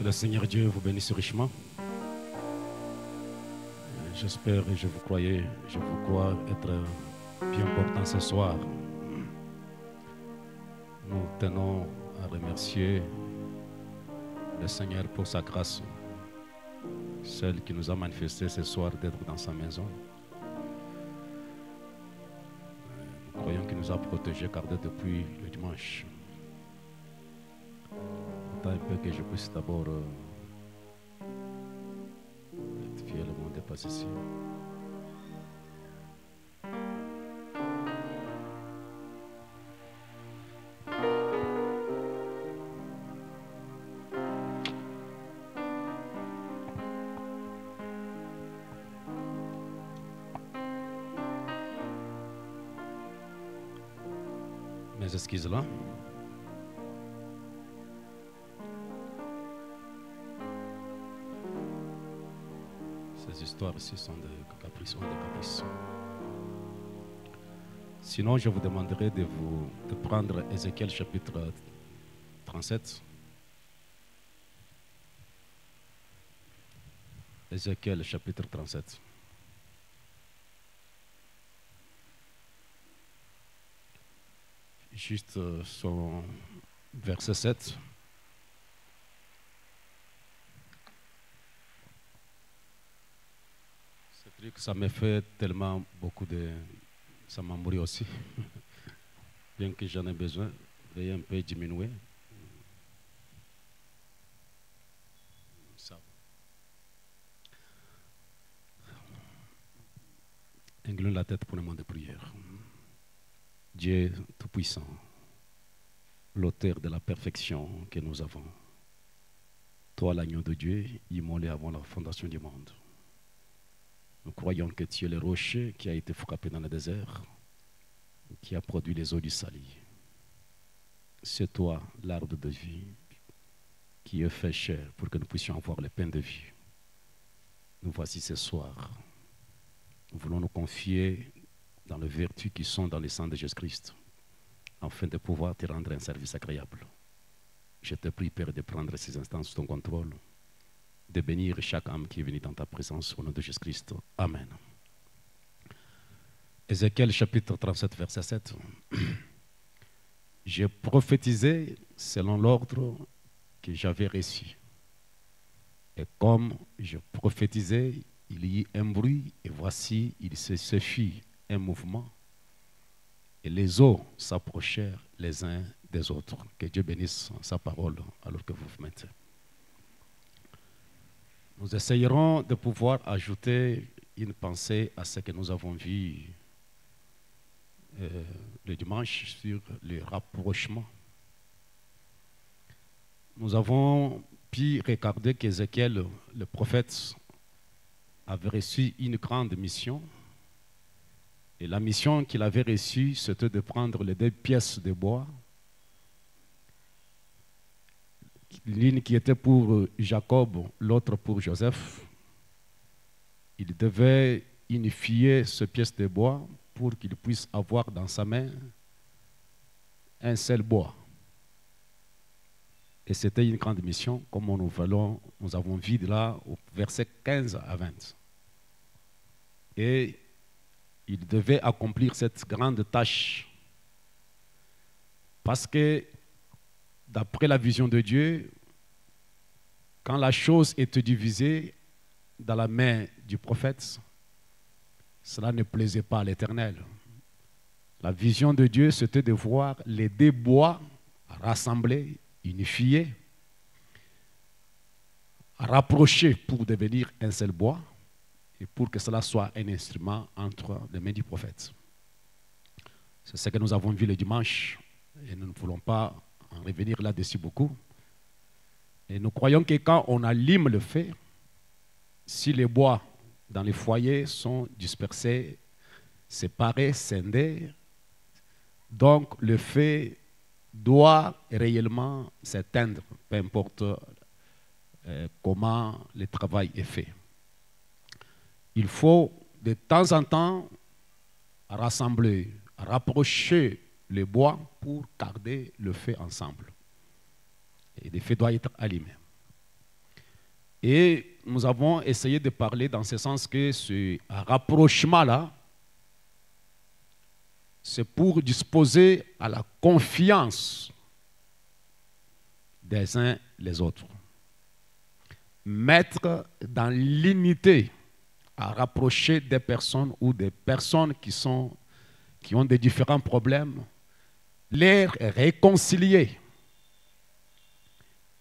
Le Seigneur Dieu vous bénisse richement. J'espère et je vous crois être bien portant ce soir. Nous tenons à remercier le Seigneur pour sa grâce, celle qui nous a manifesté ce soir d'être dans sa maison. Nous croyons qu'il nous a protégés, gardés depuis le dimanche. Attends un peu que je puisse d'abord rectifier le monde dépasse ici. Mes excuses là. Ces histoires ici sont des caprices. Sinon, je vous demanderai de prendre Ézéchiel chapitre 37. Ézéchiel chapitre 37. Juste son verset 7. Ce truc, ça me fait tellement ça m'a mouru aussi. Bien que j'en ai besoin, veuillez un peu diminuer. Ça va. Incline la tête pour le moment de prière. Dieu Tout-Puissant, l'auteur de la perfection que nous avons, toi l'agneau de Dieu, immolé avant la fondation du monde. Nous croyons que tu es le rocher qui a été frappé dans le désert, qui a produit les eaux du Sali. C'est toi l'arbre de vie qui est fait chair pour que nous puissions avoir le pain de vie. Nous voici ce soir. Nous voulons nous confier dans les vertus qui sont dans le sang de Jésus-Christ, afin de pouvoir te rendre un service agréable. Je te prie, Père, de prendre ces instants sous ton contrôle, de bénir chaque âme qui est venue dans ta présence au nom de Jésus-Christ. Amen. Ézéchiel chapitre 37, verset 7. J'ai prophétisé selon l'ordre que j'avais reçu. Et comme je prophétisais, il y eut un bruit, et voici, il se fit un mouvement, et les eaux s'approchèrent les uns des autres. Que Dieu bénisse sa parole alors que vous vous mettez. Nous essayerons de pouvoir ajouter une pensée à ce que nous avons vu le dimanche sur le rapprochement. Nous avons pu regarder qu'Ézéchiel, le prophète, avait reçu une grande mission. Et la mission qu'il avait reçue, c'était de prendre les deux pièces de bois, l'une qui était pour Jacob, l'autre pour Joseph. Il devait unifier ces pièces de bois pour qu'il puisse avoir dans sa main un seul bois. Et c'était une grande mission, comme nous avons vu là au verset 15 à 20. Et il devait accomplir cette grande tâche parce que, d'après la vision de Dieu, quand la chose est divisée dans la main du prophète, cela ne plaisait pas à l'Éternel. La vision de Dieu, c'était de voir les deux bois rassemblés, unifiés, rapprochés pour devenir un seul bois, et pour que cela soit un instrument entre les mains du prophète. C'est ce que nous avons vu le dimanche, et nous ne voulons pas en revenir là-dessus beaucoup. Et nous croyons que quand on allume le feu, si les bois dans les foyers sont dispersés, séparés, scindés, donc le feu doit réellement s'éteindre, peu importe comment le travail est fait. Il faut de temps en temps rassembler, rapprocher les bois pour garder le feu ensemble. Et le feu doit être allumé. Et nous avons essayé de parler dans ce sens que ce rapprochement-là, c'est pour disposer à la confiance des uns les autres. Mettre dans l'unité à rapprocher des personnes ou des personnes qui ont des différents problèmes, les réconcilier,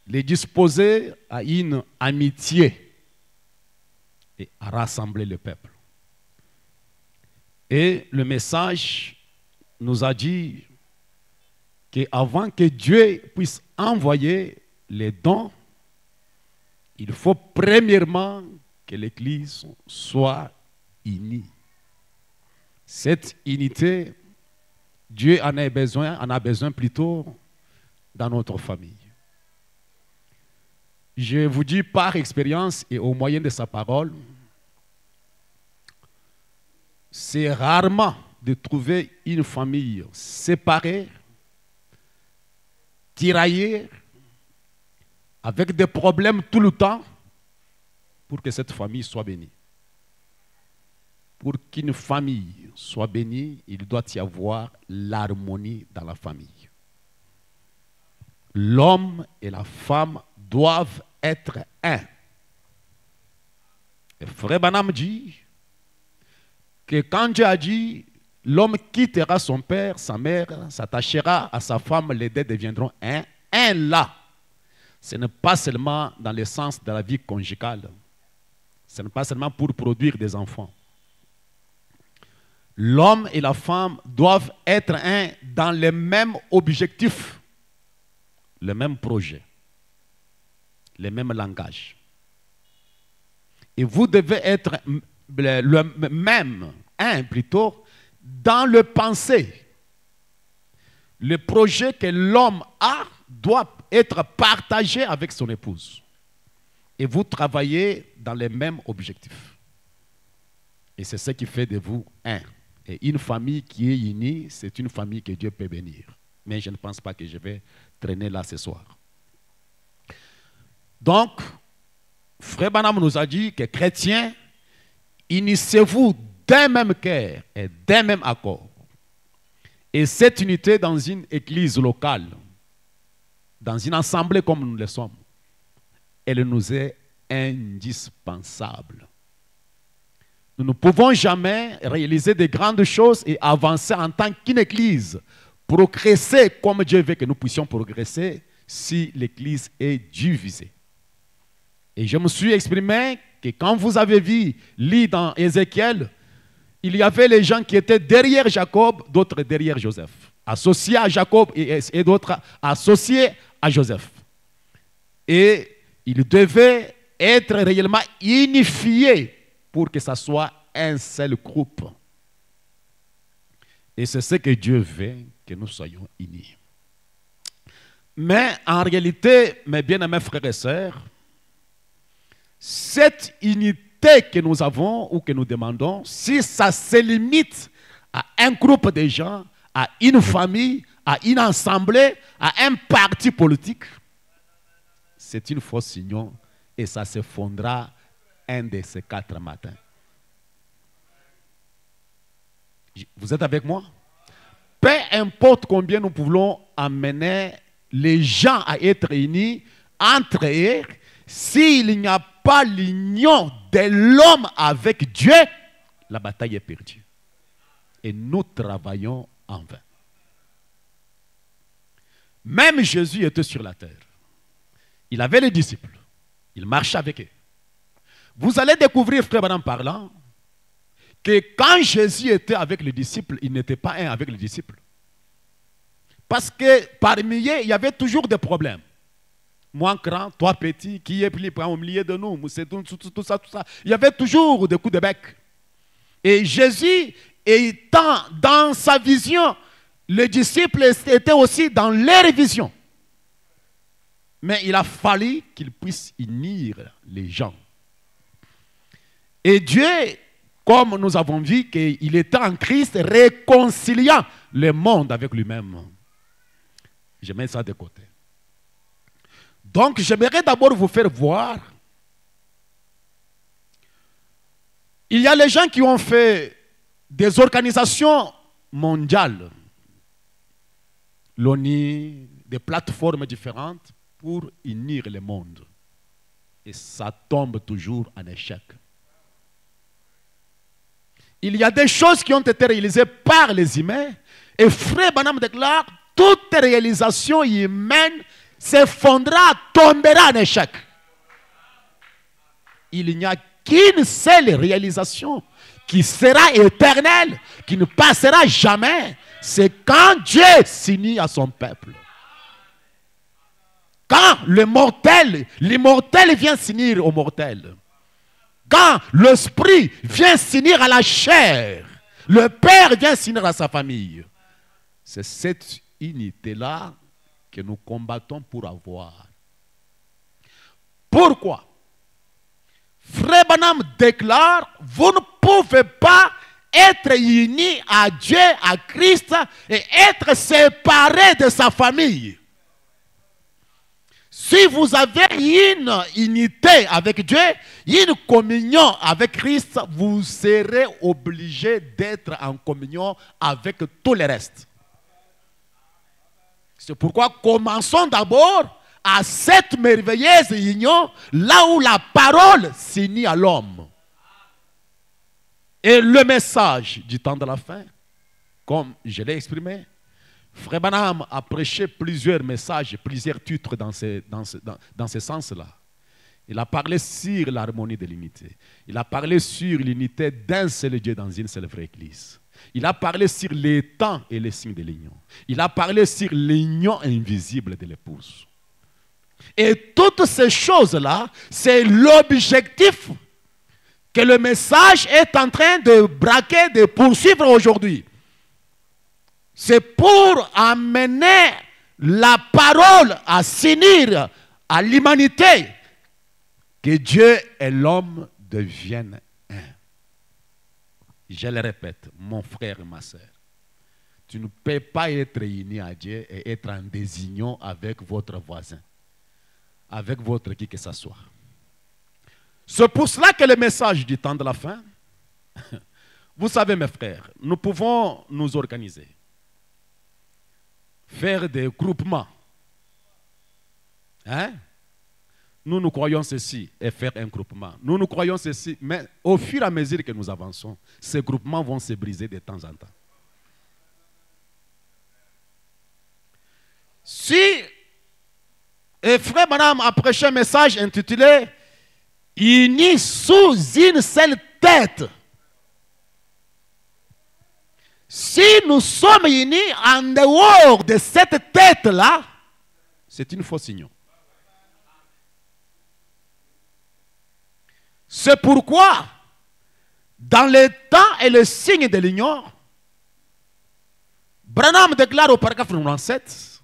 les disposer à une amitié et à rassembler le peuple. Et le message nous a dit qu'avant que Dieu puisse envoyer les dons, il faut premièrement que l'Église soit unie. Cette unité, Dieu en a besoin plutôt dans notre famille. Je vous dis par expérience et au moyen de sa parole, c'est rarement de trouver une famille séparée, tiraillée, avec des problèmes tout le temps, pour que cette famille soit bénie. Pour qu'une famille soit bénie, il doit y avoir l'harmonie dans la famille. L'homme et la femme doivent être un. Et Frère Branham dit que quand Dieu a dit l'homme quittera son père, sa mère, s'attachera à sa femme, les deux deviendront un. Un là, ce n'est pas seulement dans le sens de la vie conjugale. Ce n'est pas seulement pour produire des enfants. L'homme et la femme doivent être un dans les mêmes objectifs, le même projet, le même langage. Et vous devez être le même, un plutôt, dans le pensée. Le projet que l'homme a doit être partagé avec son épouse. Et vous travaillez dans les mêmes objectifs. Et c'est ce qui fait de vous un. Et une famille qui est unie, c'est une famille que Dieu peut bénir. Mais je ne pense pas que je vais traîner là ce soir. Donc, Frère Branham nous a dit que chrétiens, unissez-vous d'un même cœur et d'un même accord. Et cette unité dans une église locale, dans une assemblée comme nous le sommes, elle nous est indispensable. Nous ne pouvons jamais réaliser de grandes choses et avancer en tant qu'une église, progresser comme Dieu veut que nous puissions progresser si l'église est divisée. Et je me suis exprimé que quand vous avez vu, lu dans Ézéchiel, il y avait les gens qui étaient derrière Jacob, d'autres derrière Joseph. Associés à Jacob et d'autres associés à Joseph. Et ils devaient être réellement unifiés pour que ça soit un seul groupe. Et c'est ce que Dieu veut, que nous soyons unis. Mais en réalité, mes bien-aimés frères et sœurs, cette unité que nous avons ou que nous demandons, si ça se limite à un groupe de gens, à une famille, à une assemblée, à un parti politique, c'est une fausse union et ça s'effondrera un de ces 4 matins. Vous êtes avec moi? Peu importe combien nous pouvons amener les gens à être unis entre eux, s'il n'y a pas l'union de l'homme avec Dieu, la bataille est perdue. Et nous travaillons en vain. Même Jésus était sur la terre. Il avait les disciples. Il marchait avec eux. Vous allez découvrir, frère Branham parlant, que quand Jésus était avec les disciples, il n'était pas un avec les disciples. Parce que parmi eux, il y avait toujours des problèmes. Moi grand, toi petit, qui est plus au milieu de nous, c'est tout ça. Il y avait toujours des coups de bec. Et Jésus, étant dans sa vision, les disciples étaient aussi dans leur vision. Mais il a fallu qu'il puisse unir les gens. Et Dieu, comme nous avons vu qu'il était en Christ, réconciliant le monde avec lui-même. Je mets ça de côté. Donc, j'aimerais d'abord vous faire voir Il y a les gens qui ont fait des organisations mondiales, l'ONU, des plateformes différentes pour unir le monde. Et ça tombe toujours en échec. Il y a des choses qui ont été réalisées par les humains et Frère Branham déclare toute réalisation humaine s'effondrera, tombera en échec. Il n'y a qu'une seule réalisation qui sera éternelle, qui ne passera jamais. C'est quand Dieu s'unit à son peuple. Quand l'immortel vient s'unir au mortel. Quand l'esprit vient s'unir à la chair, le Père vient s'unir à sa famille. C'est cette unité-là que nous combattons pour avoir. Pourquoi? Frère Branham déclare, vous ne pouvez pas être unis à Dieu, à Christ, et être séparés de sa famille. Si vous avez une unité avec Dieu, une communion avec Christ, vous serez obligé d'être en communion avec tout le reste. C'est pourquoi commençons d'abord à cette merveilleuse union, là où la parole s'unit à l'homme. Et le message du temps de la fin, comme je l'ai exprimé, Frère Branham a prêché plusieurs messages, plusieurs titres dans ce sens-là. Il a parlé sur l'harmonie de l'unité. Il a parlé sur l'unité d'un seul Dieu dans une seule vraie église. Il a parlé sur les temps et les signes de l'union. Il a parlé sur l'union invisible de l'épouse. Et toutes ces choses-là, c'est l'objectif que le message est en train de braquer, de poursuivre aujourd'hui. C'est pour amener la parole à s'unir à l'humanité, que Dieu et l'homme deviennent un. Je le répète, mon frère et ma soeur, tu ne peux pas être uni à Dieu et être en désunion avec votre voisin, avec votre qui que ce soit. C'est pour cela que le message du temps de la fin, vous savez mes frères, nous pouvons nous organiser, faire des groupements. Hein? Nous croyons ceci et faire un groupement. Nous croyons ceci, mais au fur et à mesure que nous avançons, ces groupements vont se briser de temps en temps. Si Frère Branham a prêché un message intitulé « Unis sous une seule tête », si nous sommes unis en dehors de cette tête-là, c'est une fausse union. C'est pourquoi, dans les temps et le signe de l'union, Branham déclare au paragraphe 97,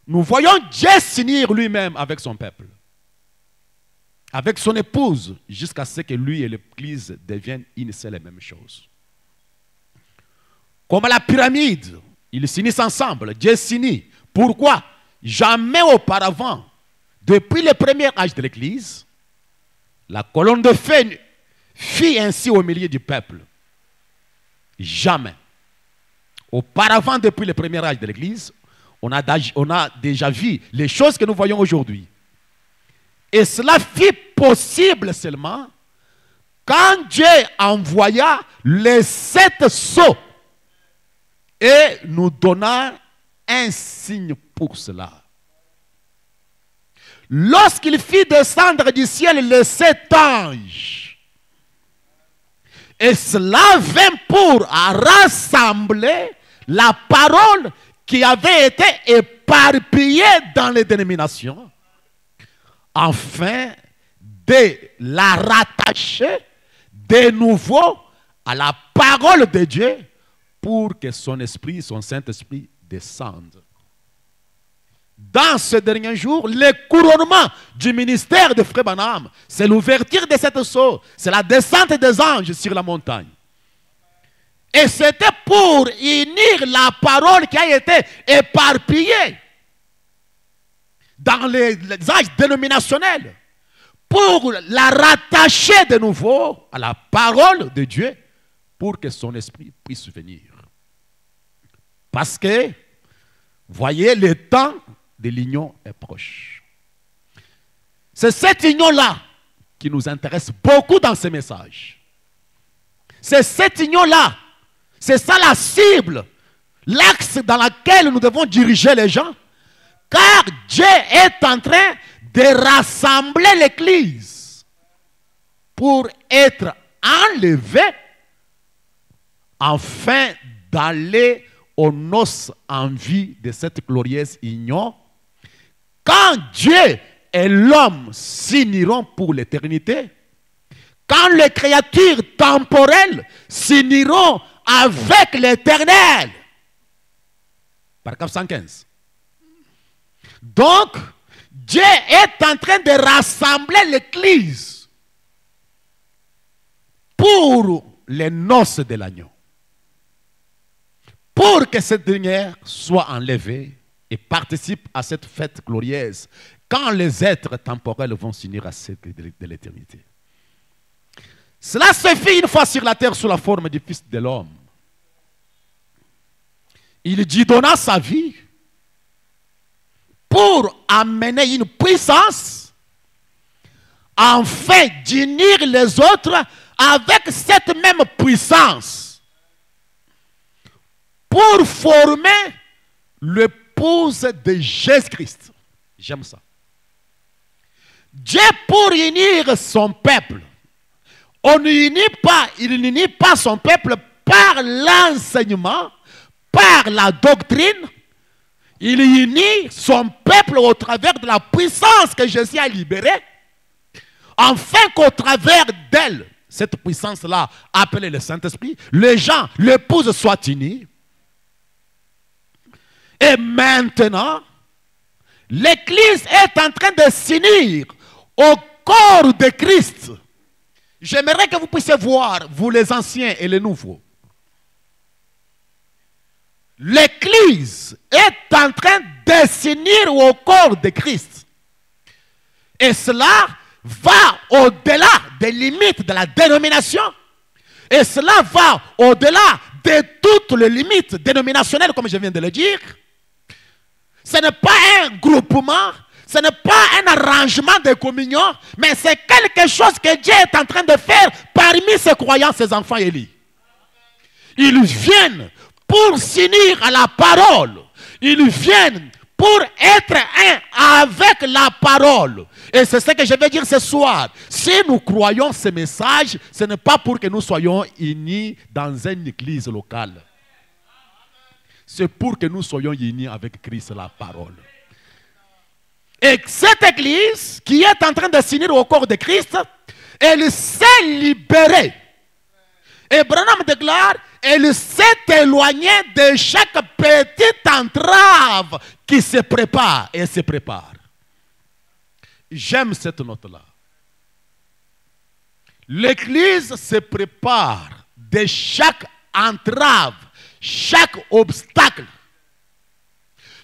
nous voyons Dieu s'unir lui-même avec son peuple, avec son épouse, jusqu'à ce que lui et l'Église deviennent une seule et même chose. Comme à la pyramide, ils s'unissent ensemble, Dieu s'unit. Pourquoi? Jamais auparavant, depuis le premier âge de l'Église, la colonne de feu fit ainsi au milieu du peuple. Jamais. Auparavant, depuis le premier âge de l'Église, on a déjà vu les choses que nous voyons aujourd'hui. Et cela fut possible seulement quand Dieu envoya les 7 sceaux et nous donna un signe pour cela. Lorsqu'il fit descendre du ciel les 7 anges, et cela vint pour rassembler la parole qui avait été éparpillée dans les dénominations, afin de la rattacher de nouveau à la parole de Dieu pour que son esprit, son Saint-Esprit descende. Dans ce dernier jour, le couronnement du ministère de Frère Branham, c'est l'ouverture de cette sceau, c'est la descente des anges sur la montagne. Et c'était pour unir la parole qui a été éparpillée dans les âges dénominationnels, pour la rattacher de nouveau à la parole de Dieu pour que son esprit puisse venir. Parce que, voyez, le temps de l'union est proche. C'est cette union-là qui nous intéresse beaucoup dans ce message. C'est cette union-là, c'est ça la cible, l'axe dans lequel nous devons diriger les gens. Car Dieu est en train de rassembler l'Église pour être enlevé afin d'aller aux noces en vie de cette glorieuse union. Quand Dieu et l'homme s'uniront pour l'éternité, quand les créatures temporelles s'uniront avec l'Éternel. Paragraphe 115. Donc, Dieu est en train de rassembler l'Église pour les noces de l'agneau. Pour que cette dernière soit enlevée et participe à cette fête glorieuse quand les êtres temporels vont s'unir à celle de l'éternité. Cela se fait une fois sur la terre sous la forme du Fils de l'homme. Il dit donna sa vie pour amener une puissance afin d'unir les autres avec cette même puissance pour former l'épouse de Jésus-Christ. J'aime ça. Dieu pour unir son peuple. Il n'unit pas son peuple par l'enseignement, par la doctrine. Il unit son peuple au travers de la puissance que Jésus a libérée, afin qu'au travers d'elle, cette puissance-là, appelée le Saint-Esprit, les gens, l'épouse soient unis. Et maintenant, l'Église est en train de s'unir au corps de Christ. J'aimerais que vous puissiez voir, vous les anciens et les nouveaux. L'Église est en train de s'unir au corps de Christ. Et cela va au-delà des limites de la dénomination. Et cela va au-delà de toutes les limites dénominationnelles, comme je viens de le dire. Ce n'est pas un groupement, ce n'est pas un arrangement de communion, mais c'est quelque chose que Dieu est en train de faire parmi ses croyants, ses enfants élis. Ils viennent pour s'unir à la parole. Ils viennent pour être un avec la parole. Et c'est ce que je vais dire ce soir. Si nous croyons ce message, ce n'est pas pour que nous soyons unis dans une église locale. C'est pour que nous soyons unis avec Christ, la parole. Et cette église qui est en train de s'unir au corps de Christ, elle s'est libérée. Et Branham déclare, elle s'est éloignée de chaque petite entrave qui se prépare et se prépare. J'aime cette note-là. L'église se prépare de chaque entrave, chaque obstacle,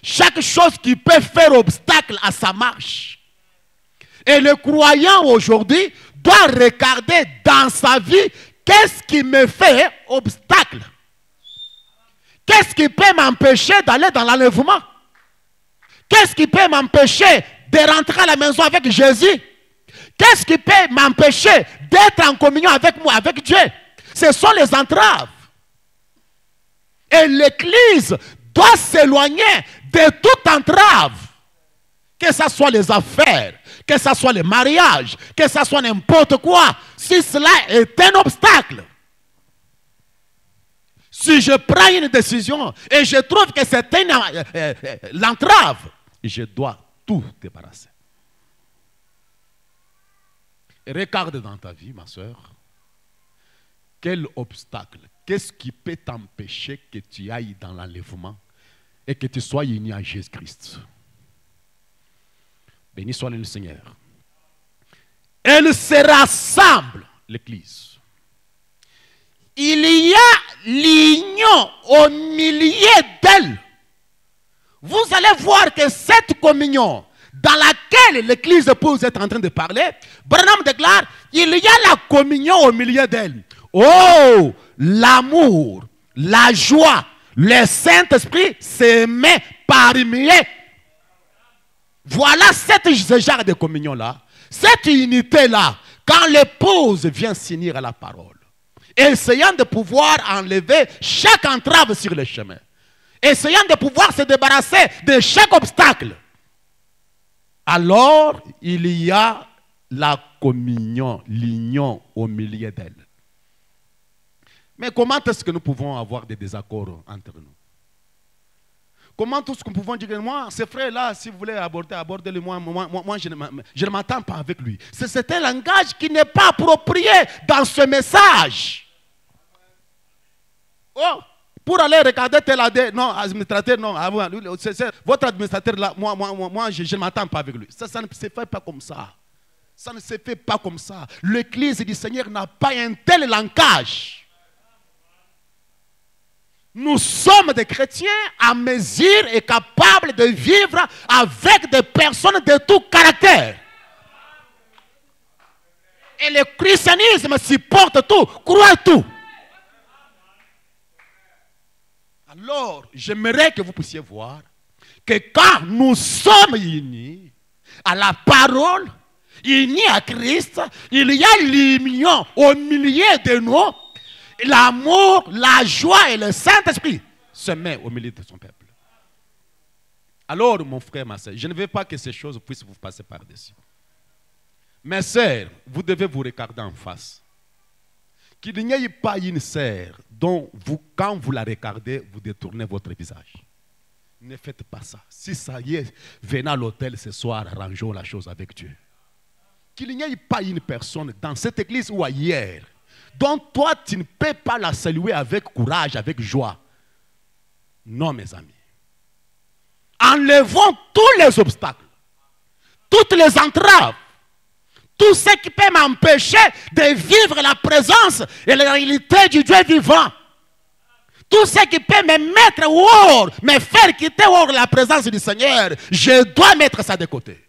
chaque chose qui peut faire obstacle à sa marche. Et le croyant aujourd'hui doit regarder dans sa vie qu'est-ce qui me fait obstacle. Qu'est-ce qui peut m'empêcher d'aller dans l'enlèvement? Qu'est-ce qui peut m'empêcher de rentrer à la maison avec Jésus? Qu'est-ce qui peut m'empêcher d'être en communion avec moi, avec Dieu? Ce sont les entraves. Et l'Église doit s'éloigner de toute entrave. Que ce soit les affaires, que ce soit les mariages, que ce soit n'importe quoi. Si cela est un obstacle. Si je prends une décision et je trouve que c'est l'entrave, je dois tout débarrasser. Et regarde dans ta vie, ma soeur, quel obstacle, qu'est-ce qui peut t'empêcher que tu ailles dans l'enlèvement et que tu sois uni à Jésus-Christ. Béni soit le Seigneur. Elle se rassemble, l'Église. Il y a l'union au milieu d'elle. Vous allez voir que cette communion, dans laquelle l'église épouse est en train de parler, Branham déclare, il y a la communion au milieu d'elle. Oh, l'amour, la joie, le Saint-Esprit se met parmi eux. Voilà ce genre de communion-là, cette unité-là, quand l'épouse vient s'unir à la parole, essayant de pouvoir enlever chaque entrave sur le chemin, essayant de pouvoir se débarrasser de chaque obstacle, alors il y a la communion, l'union au milieu d'elle. Mais comment est-ce que nous pouvons avoir des désaccords entre nous? Comment est-ce que nous pouvons dire, moi, ce frère-là, si vous voulez aborder, abordez-le, moi je ne m'entends pas avec lui. C'est un langage qui n'est pas approprié dans ce message. Oh, pour aller regarder tel AD, non, administrateur, non, votre administrateur là, moi je ne m'entends pas avec lui. Ça ne se fait pas comme ça. Ça ne se fait pas comme ça. L'église du Seigneur n'a pas un tel langage. Nous sommes des chrétiens à mesure et capables de vivre avec des personnes de tout caractère. Et le christianisme supporte tout, croit tout. Alors, j'aimerais que vous puissiez voir que quand nous sommes unis à la parole, unis à Christ, il y a l'union au milieu de nous. L'amour, la joie et le Saint-Esprit se mettent au milieu de son peuple. Alors, mon frère, ma soeur, je ne veux pas que ces choses puissent vous passer par-dessus. Mes sœurs, vous devez vous regarder en face. Qu'il n'y ait pas une sœur dont vous, quand vous la regardez, vous détournez votre visage. Ne faites pas ça. Si ça y est, venez à l'hôtel ce soir, arrangeons la chose avec Dieu. Qu'il n'y ait pas une personne dans cette église ou ailleurs dont toi, tu ne peux pas la saluer avec courage, avec joie. Non, mes amis. Enlevons tous les obstacles, toutes les entraves, tout ce qui peut m'empêcher de vivre la présence et la réalité du Dieu vivant. Tout ce qui peut me mettre hors, me faire quitter hors la présence du Seigneur, je dois mettre ça de côté.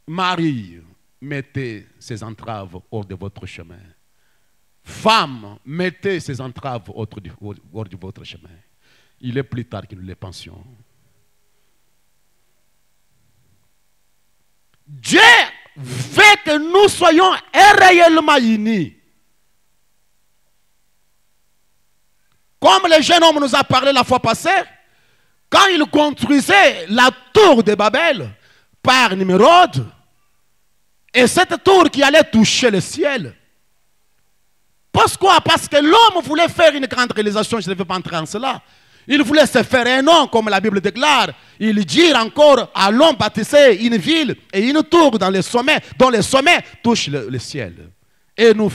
Marie, mettez ces entraves hors de votre chemin. Femme, mettez ces entraves hors de votre chemin. Il est plus tard que nous les pensions. Dieu veut que nous soyons réellement unis. Comme le jeune homme nous a parlé la fois passée, quand il construisait la tour de Babel par Nimrod, et cette tour qui allait toucher le ciel. Pourquoi? Parce que l'homme voulait faire une grande réalisation, je ne vais pas entrer en cela. Il voulait se faire un nom, comme la Bible déclare. Il dit encore, allons bâtir une ville et une tour dans les sommets, dont les sommets touchent le ciel. Et nous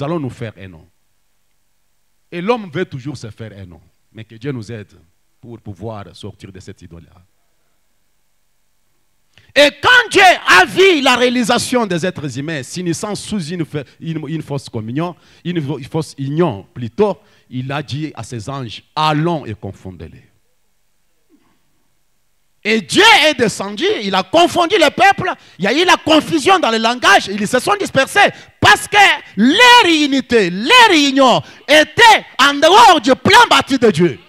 allons nous faire un nom. Et l'homme veut toujours se faire un nom. Mais que Dieu nous aide pour pouvoir sortir de cette idole-là. Et quand Dieu a vu la réalisation des êtres humains s'unissant sous une fausse communion, une fausse union plutôt, il a dit à ses anges, allons et confondez-les. Et Dieu est descendu, il a confondu le peuple, il y a eu la confusion dans le langage, ils se sont dispersés parce que leur unité, leur union était en dehors du plan bâti de Dieu.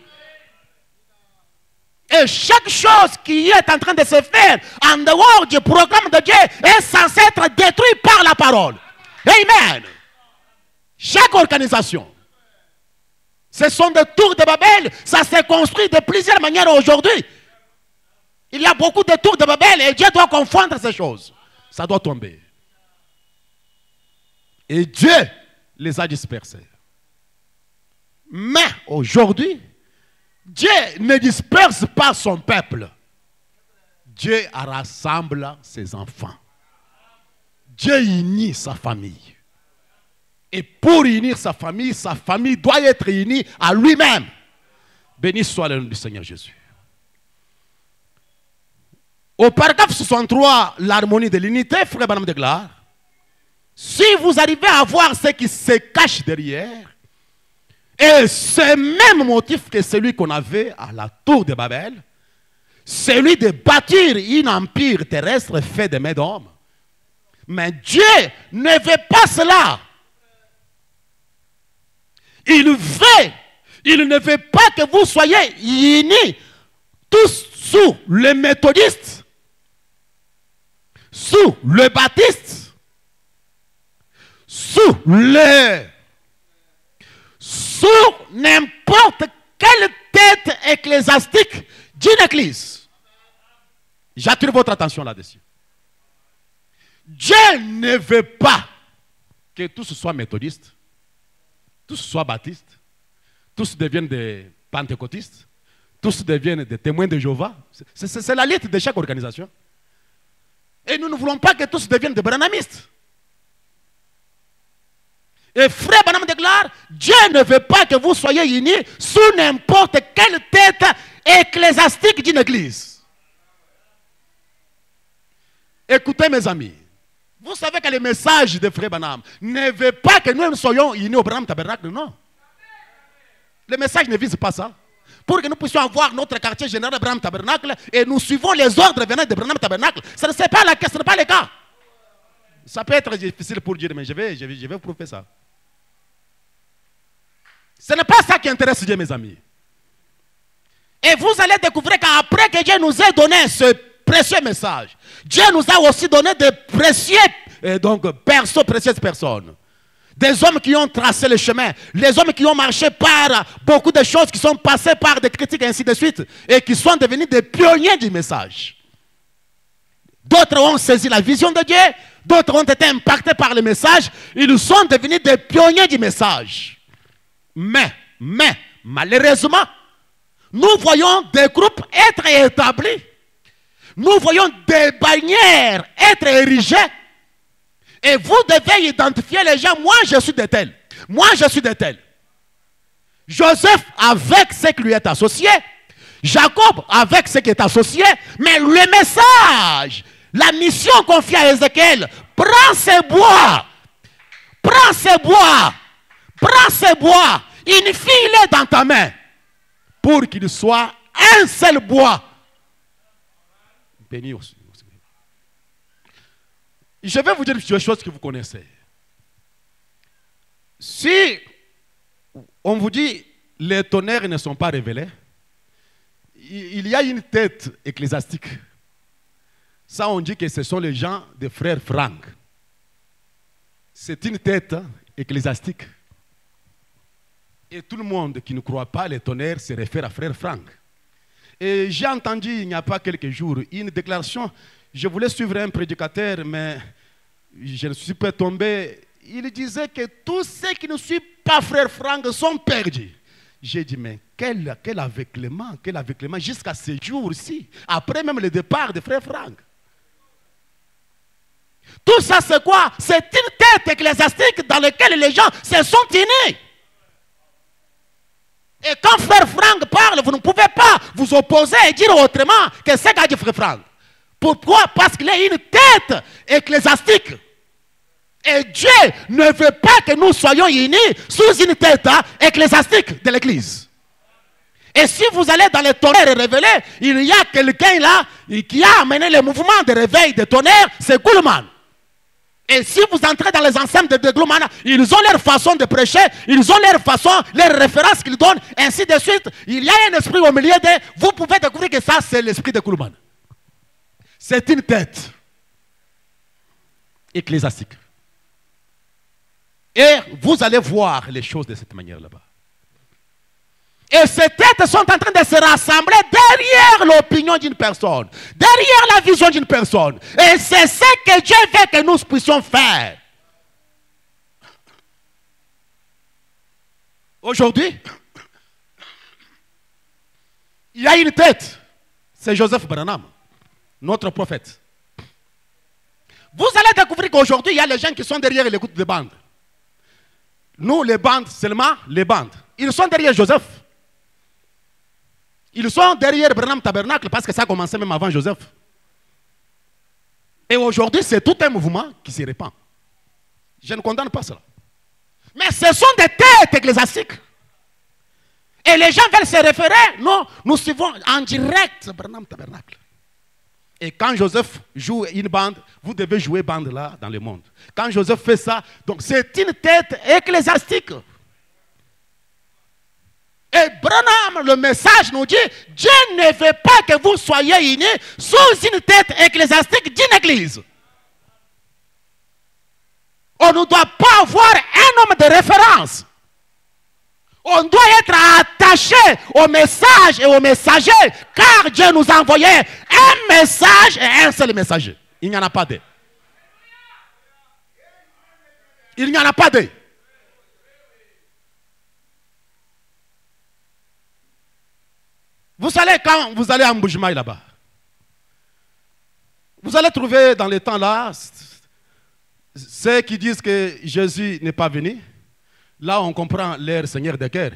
Et chaque chose qui est en train de se faire en dehors du programme de Dieu est censée être détruite par la parole. Amen. Chaque organisation. Ce sont des tours de Babel. Ça s'est construit de plusieurs manières aujourd'hui. Il y a beaucoup de tours de Babel et Dieu doit confondre ces choses. Ça doit tomber. Et Dieu les a dispersés. Mais aujourd'hui, Dieu ne disperse pas son peuple. Dieu rassemble ses enfants. Dieu unit sa famille. Et pour unir sa famille doit être unie à lui-même. Béni soit le nom du Seigneur Jésus. Au paragraphe 63, l'harmonie de l'unité, frère Branham déclare, si vous arrivez à voir ce qui se cache derrière, et ce même motif que celui qu'on avait à la tour de Babel, celui de bâtir un empire terrestre fait de mains d'hommes. Mais Dieu ne veut pas cela. Il ne veut pas que vous soyez unis tous sous le méthodiste, sous le baptiste, sous n'importe quelle tête ecclésiastique d'une église. J'attire votre attention là-dessus. Dieu ne veut pas que tous soient méthodistes, tous soient baptistes, tous deviennent des pentecôtistes, tous deviennent des témoins de Jéhovah. C'est la liste de chaque organisation. Et nous ne voulons pas que tous deviennent des branhamistes. Et frère Branham déclare, Dieu ne veut pas que vous soyez unis sous n'importe quelle tête ecclésiastique d'une église. Écoutez mes amis, vous savez que le message de frère Branham ne veut pas que nous soyons unis au Branham Tabernacle, non. Le message ne vise pas ça. Pour que nous puissions avoir notre quartier général de Branham Tabernacle et nous suivons les ordres venant de Branham Tabernacle, ce n'est pas le cas. Ça peut être difficile pour dire, mais je vais prouver ça. Ce n'est pas ça qui intéresse Dieu, mes amis. Et vous allez découvrir qu'après que Dieu nous ait donné ce précieux message, Dieu nous a aussi donné de précieuses personnes. Des hommes qui ont tracé le chemin, les hommes qui ont marché par beaucoup de choses, qui sont passés par des critiques et ainsi de suite, et qui sont devenus des pionniers du message. D'autres ont saisi la vision de Dieu, d'autres ont été impactés par le message, ils sont devenus des pionniers du message. Mais, malheureusement, nous voyons des groupes être établis, nous voyons des bannières être érigées, et vous devez identifier les gens. Moi, je suis de tel. Moi, je suis de tel. Joseph avec ce qui lui est associé. Jacob avec ce qui est associé. Mais le message, la mission confiée à Ézéchiel, prends ces bois. Prends ces bois. Prends ces bois. Unifie-les dans ta main. Pour qu'il soit un seul bois. Béni aussi. Je vais vous dire des choses que vous connaissez. Si on vous dit les tonnerres ne sont pas révélés, il y a une tête ecclésiastique. Ça, on dit que ce sont les gens des frères Franck. C'est une tête ecclésiastique. Et tout le monde qui ne croit pas les tonnerres se réfère à frère Franck. Et j'ai entendu il n'y a pas quelques jours une déclaration. Je voulais suivre un prédicateur, mais je ne suis pas tombé. Il disait que tous ceux qui ne suivent pas frère Franck sont perdus. J'ai dit, mais quel aveuglement jusqu'à ce jour-ci, après même le départ de frère Franck. Tout ça, c'est quoi? C'est une tête ecclésiastique dans laquelle les gens se sont unis. Et quand frère Franck parle, vous ne pouvez pas vous opposer et dire autrement que c'est qu'a dit frère Franck. Pourquoi? Parce qu'il est une tête ecclésiastique. Et Dieu ne veut pas que nous soyons unis sous une tête ecclésiastique de l'église. Et si vous allez dans les tonnerres révélés, il y a quelqu'un là qui a amené le mouvement de réveil des tonnerres, c'est Goulman. Et si vous entrez dans les enseignes de Goulman, ils ont leur façon de prêcher, ils ont leur façon, leurs références qu'ils donnent, ainsi de suite. Il y a un esprit au milieu de... Vous pouvez découvrir que ça, c'est l'esprit de Goulman. C'est une tête ecclésiastique. Et vous allez voir les choses de cette manière là-bas. Et ces têtes sont en train de se rassembler derrière l'opinion d'une personne, derrière la vision d'une personne. Et c'est ce que Dieu veut que nous puissions faire. Aujourd'hui, il y a une tête. C'est Joseph Branham, notre prophète. Vous allez découvrir qu'aujourd'hui, il y a les gens qui sont derrière l'écoute des bandes. Nous, les bandes, seulement les bandes. Ils sont derrière Joseph. Ils sont derrière Branham Tabernacle parce que ça a commencé même avant Joseph. Et aujourd'hui, c'est tout un mouvement qui se répand. Je ne condamne pas cela. Mais ce sont des têtes ecclésiastiques. Et les gens veulent se référer. Non, nous suivons en direct Branham Tabernacle. Et quand Joseph joue une bande, vous devez jouer bande là dans le monde. Quand Joseph fait ça, donc c'est une tête ecclésiastique. Et Branham, le message nous dit, Dieu ne veut pas que vous soyez unis sous une tête ecclésiastique d'une église. On ne doit pas avoir un homme de référence. On doit être attaché au message et au messager, car Dieu nous a envoyé un message et un seul messager. Il n'y en a pas deux. Il n'y en a pas deux. Vous savez, quand vous allez à Mboujimaï là-bas, vous allez trouver dans les temps là, ceux qui disent que Jésus n'est pas venu. Là, on comprend leur seigneur de cœur.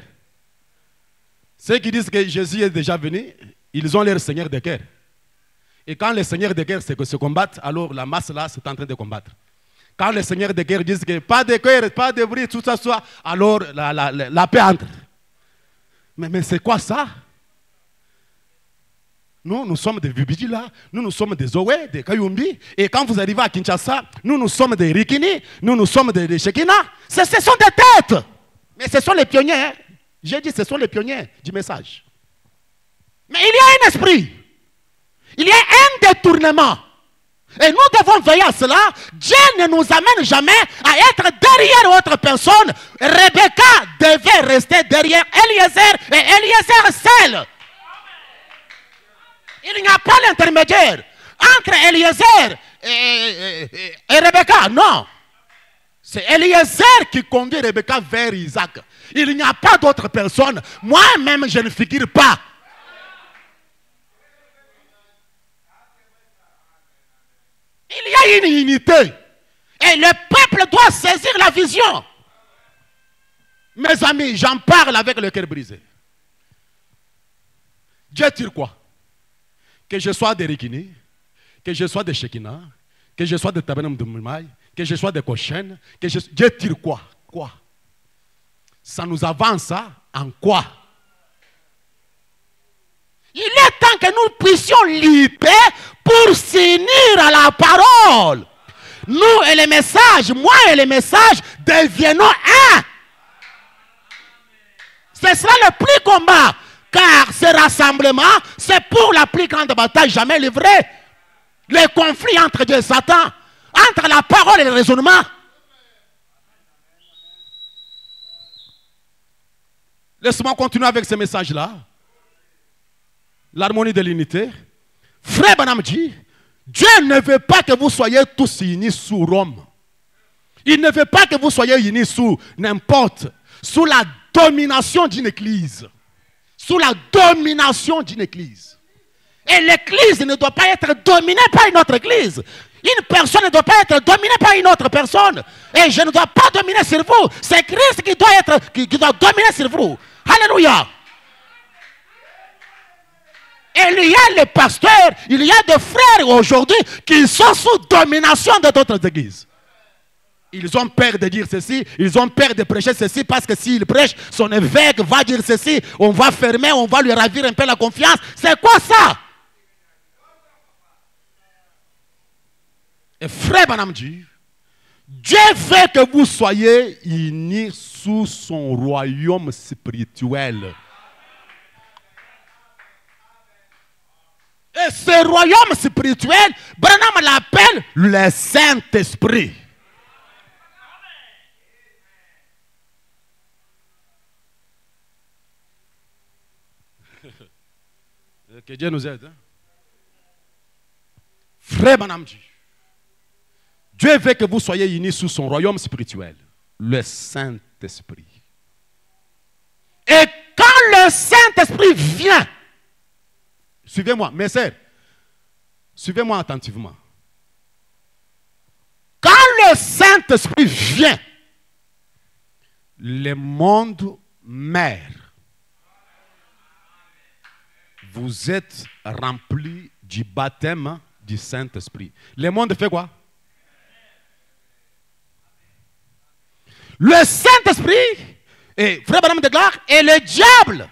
Ceux qui disent que Jésus est déjà venu, ils ont leur seigneur de cœur. Et quand les seigneurs de cœur se combattent, alors la masse là, c'est en train de combattre. Quand les seigneurs de cœur disent que pas de cœur, pas de bruit, tout ça, alors la paix entre. Mais c'est quoi ça? Nous sommes des Vibidila, nous sommes des Owe, des Kayumbi. Et quand vous arrivez à Kinshasa, nous sommes des Rikini, nous sommes des Shekina. Ce sont des têtes. Mais ce sont les pionniers. Hein? J'ai dit, ce sont les pionniers du message. Mais il y a un esprit. Il y a un détournement. Et nous devons veiller à cela. Dieu ne nous amène jamais à être derrière autre personne. Rebecca devait rester derrière Eliezer et Eliezer seul. Il n'y a pas l'intermédiaire entre Eliezer et Rebecca. Non. C'est Eliezer qui conduit Rebecca vers Isaac. Il n'y a pas d'autre personne. Moi-même, je ne figure pas. Il y a une unité. Et le peuple doit saisir la vision. Mes amis, j'en parle avec le cœur brisé. Dieu tire quoi? Que je sois de Rikini, que je sois de Shekina, que je sois de Tabernacle de Moumaï, que je sois de Koshen, Dieu tire quoi? Quoi? Ça nous avance en quoi? Il est temps que nous puissions lutter pour s'unir à la parole. Nous et les messages, moi et les messages, deviennons un. Ce sera le plus combat. Car ce rassemblement, c'est pour la plus grande bataille jamais livrée. Le conflit entre Dieu et Satan, entre la parole et le raisonnement. Laisse-moi continuer avec ce message-là. L'harmonie de l'unité. Frère Branham dit, Dieu ne veut pas que vous soyez tous unis sous Rome. Il ne veut pas que vous soyez unis sous n'importe, sous la domination d'une église. Sous la domination d'une église. Et l'église ne doit pas être dominée par une autre église. Une personne ne doit pas être dominée par une autre personne. Et je ne dois pas dominer sur vous. C'est Christ qui doit dominer sur vous. Alléluia. Et il y a les pasteurs, il y a des frères aujourd'hui qui sont sous domination de d'autres églises. Ils ont peur de dire ceci, ils ont peur de prêcher ceci, parce que s'ils prêchent, son évêque va dire ceci, on va fermer, on va lui ravir un peu la confiance. C'est quoi ça? Et frère Branham dit, Dieu veut que vous soyez unis sous son royaume spirituel. Et ce royaume spirituel, Branham l'appelle le Saint-Esprit. Que Dieu nous aide. Hein? Frère Branham dit, Dieu veut que vous soyez unis sous son royaume spirituel, le Saint-Esprit. Et quand le Saint-Esprit vient, suivez-moi, mes sœurs, suivez-moi attentivement. Quand le Saint-Esprit vient, le monde meurt. Vous êtes remplis du baptême du Saint-Esprit. Le monde fait quoi? Le Saint-Esprit, et frère Branham déclare, et le diable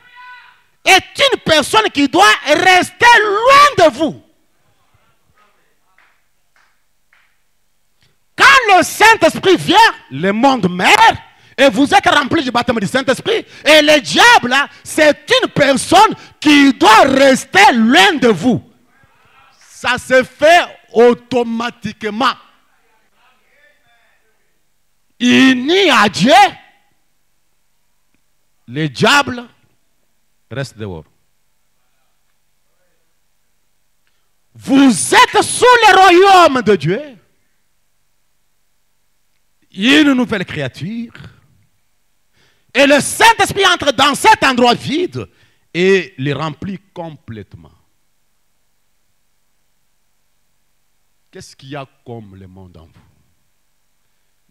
est une personne qui doit rester loin de vous. Quand le Saint-Esprit vient, le monde meurt, et vous êtes remplis du baptême du Saint-Esprit, et le diable, là, c'est une personne qui doit rester loin de vous. Ça se fait automatiquement. Uni à Dieu, le diable reste dehors. Vous êtes sous le royaume de Dieu. Une nouvelle créature. Et le Saint-Esprit entre dans cet endroit vide et le remplit complètement. Qu'est-ce qu'il y a comme le monde en vous?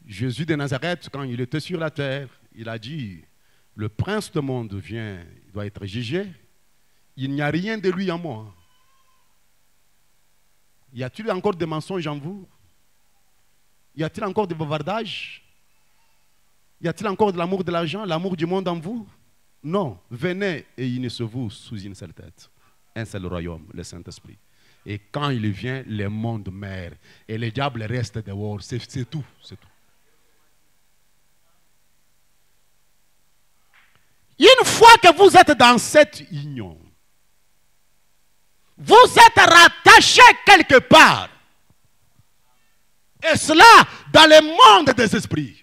Jésus de Nazareth, quand il était sur la terre, il a dit, le prince du monde vient, il doit être jugé. Il n'y a rien de lui en moi. Y a-t-il encore des mensonges en vous? Y a-t-il encore des bavardages? Y a-t-il encore de l'amour de l'argent, l'amour du monde en vous? Non. Venez et unissez-vous sous une seule tête. Un seul royaume, le Saint-Esprit. Et quand il vient, le monde meurt. Et le diable reste dehors. C'est tout. C'est tout. Une fois que vous êtes dans cette union, vous êtes rattaché quelque part. Et cela dans le monde des esprits.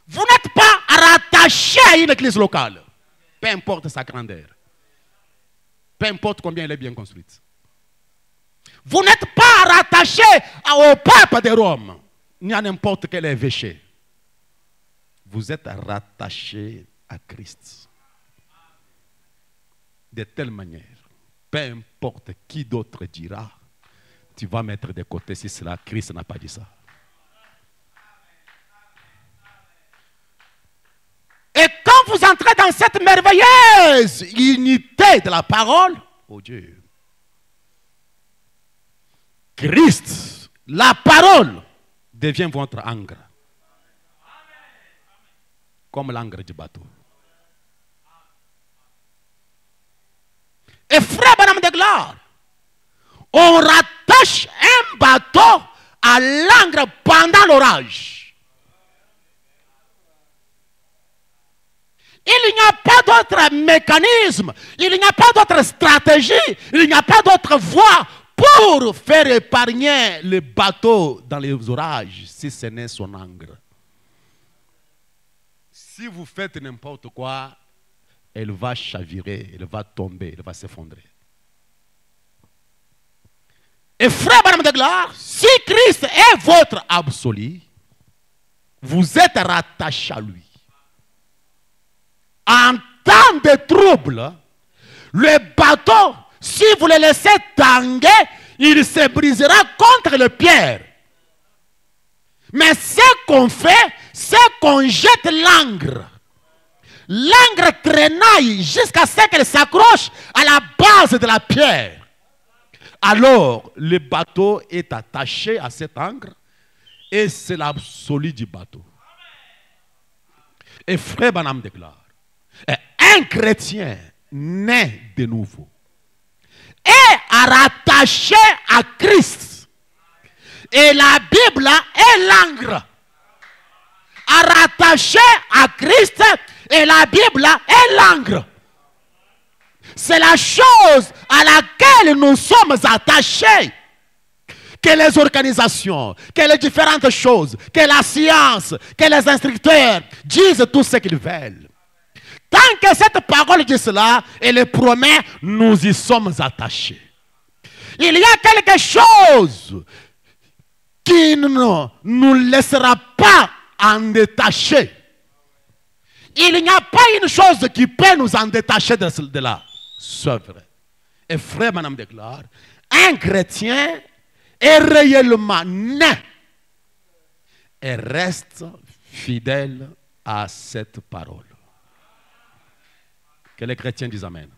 Vous n'êtes pas rattaché à une église locale. Peu importe sa grandeur. Peu importe combien elle est bien construite. Vous n'êtes pas rattaché au pape de Rome, ni à n'importe quel évêché. Vous êtes rattaché à Christ. De telle manière, peu importe qui d'autre dira, tu vas mettre de côté si cela, Christ n'a pas dit ça. Et quand vous entrez dans cette merveilleuse unité de la parole, oh Dieu, Christ, la parole, devient votre ancre. Comme l'ancre du bateau. Et frère Branham de gloire, on rattache un bateau à l'ancre pendant l'orage. Il n'y a pas d'autre mécanisme, il n'y a pas d'autre stratégie, il n'y a pas d'autre voie pour faire épargner le bateau dans les orages, si ce n'est son ancre. Si vous faites n'importe quoi, elle va chavirer, elle va tomber, elle va s'effondrer. Et frère Branham de gloire, si Christ est votre absolu, vous êtes rattaché à lui. En temps de trouble, le bateau, si vous le laissez tanguer, il se brisera contre le pierre. Mais ce qu'on fait, c'est qu'on jette l'ancre. L'ancre traînaille jusqu'à ce qu'elle s'accroche à la base de la pierre. Alors, le bateau est attaché à cette ancre et c'est l'absolu du bateau. Et frère Branham déclare, un chrétien né de nouveau est rattaché à Christ. Et la Bible est l'ancre. Rattaché à Christ et la Bible est l'ancre. C'est la chose à laquelle nous sommes attachés. Que les organisations, que les différentes choses, que la science, que les instructeurs disent tout ce qu'ils veulent. Tant que cette parole dit cela, et le promet, nous y sommes attachés. Il y a quelque chose qui ne nous laissera pas en détacher. Il n'y a pas une chose qui peut nous en détacher de là. C'est vrai. Et frère Branham déclare, un chrétien est réellement né et reste fidèle à cette parole. Que les chrétiens disent Amen.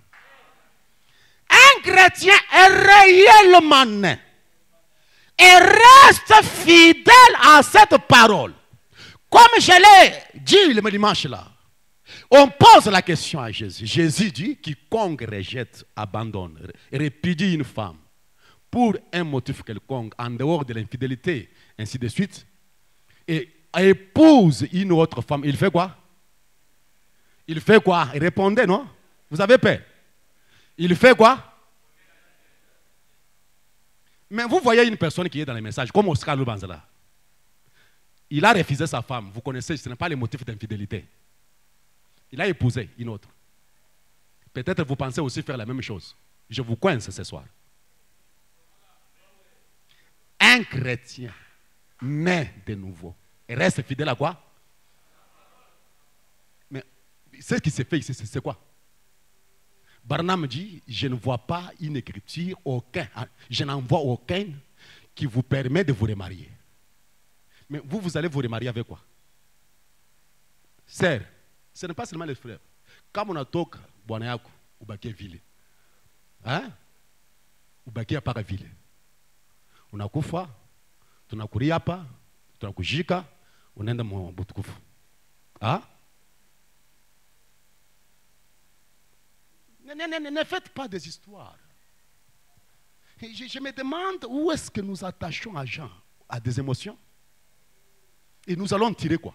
Un chrétien est réellement né et reste fidèle à cette parole. Comme je l'ai dit le dimanche là, On pose la question à Jésus. Jésus dit, quiconque rejette, abandonne, répudie une femme pour un motif quelconque, en dehors de l'infidélité, ainsi de suite, et épouse une autre femme, il fait quoi? Il fait quoi? Répondez, non? Vous avez peur? Il fait quoi? Mais vous voyez une personne qui est dans les messages, comme Oscar Lubanzala. Il a refusé sa femme. Vous connaissez, ce n'est pas le motif d'infidélité. Il a épousé une autre. Peut-être vous pensez aussi faire la même chose. Je vous coince ce soir. Un chrétien naît de nouveau et reste fidèle à quoi? Mais ce qui s'est fait ici, c'est quoi? Barnum dit, je ne vois pas une écriture, je n'en vois aucun qui vous permet de vous remarier. Mais vous allez vous remarier avec quoi? Sœur, ce n'est pas seulement les frères. Comme on a toka, Bwanayaku, ou baké ville. Hein? Ou baké à para ville. On a kufa, on a kuriapa, on a kujika, on a mon butukufu. Hein? Ne faites pas des histoires. Je me demande où est-ce que nous attachons à Jean, à des émotions. Et nous allons tirer quoi?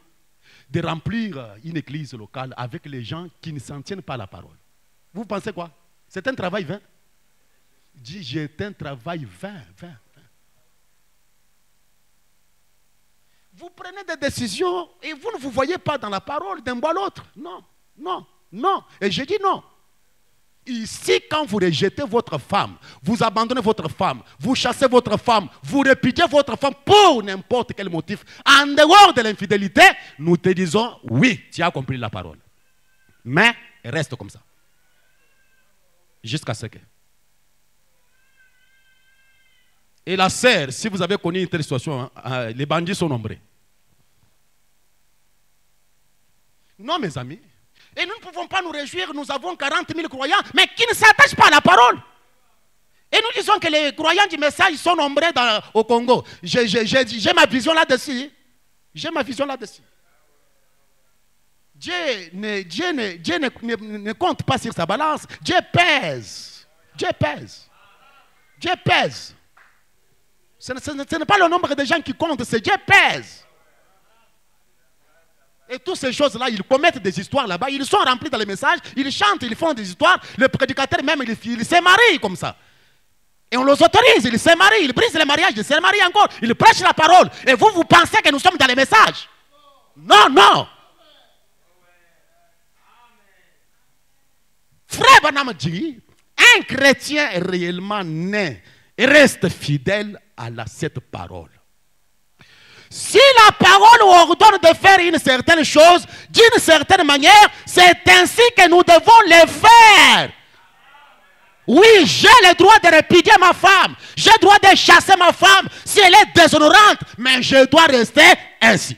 De remplir une église locale avec les gens qui ne s'en tiennent pas à la parole. Vous pensez quoi? C'est un travail vain? Dis, c'est un travail vain. Vous prenez des décisions et vous ne vous voyez pas dans la parole d'un bout à l'autre. Non. Et je dis non. Ici, quand vous rejetez votre femme, vous abandonnez votre femme, vous chassez votre femme, vous répudiez votre femme pour n'importe quel motif, en dehors de l'infidélité, nous te disons, oui, tu as compris la parole. Mais, reste comme ça. Jusqu'à ce que. Et la sœur, si vous avez connu une telle situation, les bandits sont nombreux. Non, mes amis. Et nous ne pouvons pas nous réjouir, nous avons 40 000 croyants, mais qui ne s'attachent pas à la parole. Et nous disons que les croyants du message sont nombreux au Congo. J'ai ma vision là-dessus. Dieu ne compte pas sur sa balance. Dieu pèse. Ce n'est pas le nombre de gens qui comptent, c'est Dieu pèse. Et toutes ces choses-là, ils commettent des histoires là-bas, ils sont remplis dans les messages, ils chantent, ils font des histoires. Le prédicateur même, il se marie comme ça. Et on les autorise, ils se marient, ils brisent le mariage, ils se marient encore, ils prêchent la parole. Et vous pensez que nous sommes dans les messages? Non. Frère Branham dit, un chrétien est réellement né et reste fidèle à cette parole. Si la parole ordonne de faire une certaine chose, d'une certaine manière, c'est ainsi que nous devons le faire. Oui, j'ai le droit de répudier ma femme. J'ai le droit de chasser ma femme si elle est déshonorante, mais je dois rester ainsi.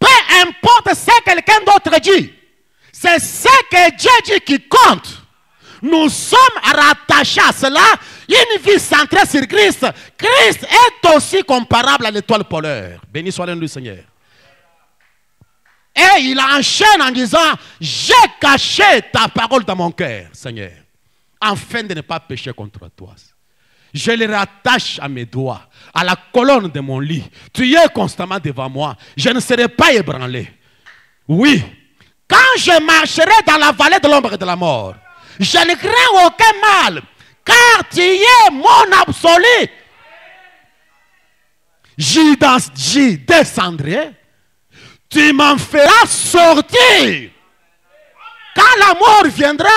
Peu importe ce que quelqu'un d'autre dit, c'est ce que Dieu dit qui compte. Nous sommes rattachés à cela, une vie centrée sur Christ. Christ est aussi comparable à l'étoile polaire. Béni soit le nom du Seigneur. Et il enchaîne en disant, j'ai caché ta parole dans mon cœur, Seigneur, afin de ne pas pécher contre toi. Je les rattache à mes doigts, à la colonne de mon lit. Tu es constamment devant moi. Je ne serai pas ébranlé. Oui, quand je marcherai dans la vallée de l'ombre de la mort, je ne crains aucun mal, car tu es mon absolu. J'y descendrai, tu m'en feras sortir. Quand la mort viendra,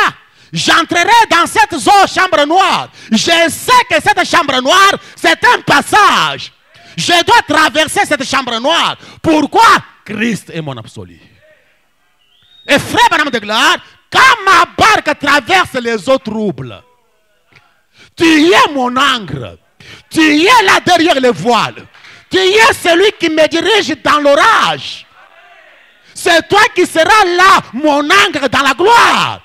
j'entrerai dans cette chambre noire. Je sais que cette chambre noire, c'est un passage. Je dois traverser cette chambre noire. Pourquoi? Christ est mon absolu. Et frère Branham déclare, quand ma barque traverse les eaux troubles, tu es mon ancre. Tu es là derrière les voiles. Tu es celui qui me dirige dans l'orage. C'est toi qui seras là, mon ancre dans la gloire.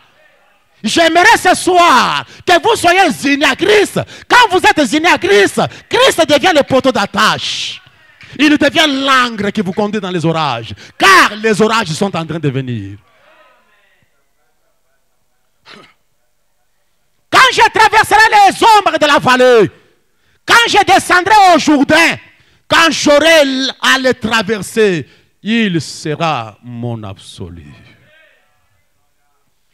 J'aimerais ce soir que vous soyez unis à Christ. Quand vous êtes unis à Christ, Christ devient le poteau d'attache. Il devient l'encre qui vous conduit dans les orages. Car les orages sont en train de venir. Quand je traverserai les ombres de la vallée, quand je descendrai au Jourdain, quand j'aurai à le traverser, il sera mon absolu.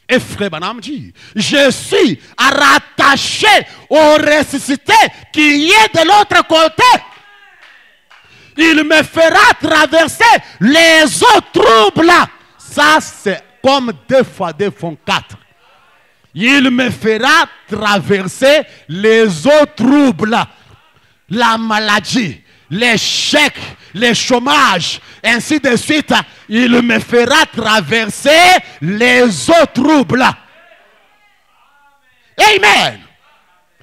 Et Frère Branham dit, je suis rattaché au ressuscité qui est de l'autre côté. Il me fera traverser les eaux troubles. Ça, c'est comme 2 fois 2 font 4. Il me fera traverser les eaux troubles. La maladie, l'échec, le chômage, ainsi de suite. Il me fera traverser les eaux troubles. Amen.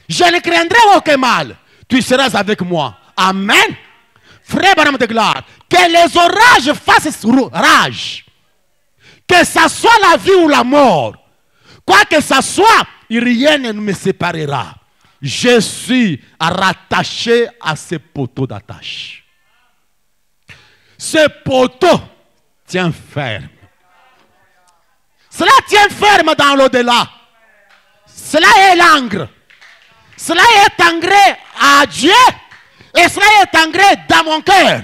Je ne craindrai aucun mal. Tu seras avec moi. Amen. Frère Branham déclare que les orages fassent rage. Que ce soit la vie ou la mort. Quoi que ce soit, rien ne me séparera. Je suis rattaché à ce poteau d'attache. Ce poteau tient ferme. Cela tient ferme dans l'au-delà. Cela est l'encre. Cela est ancré à Dieu. Et cela est ancré dans mon cœur.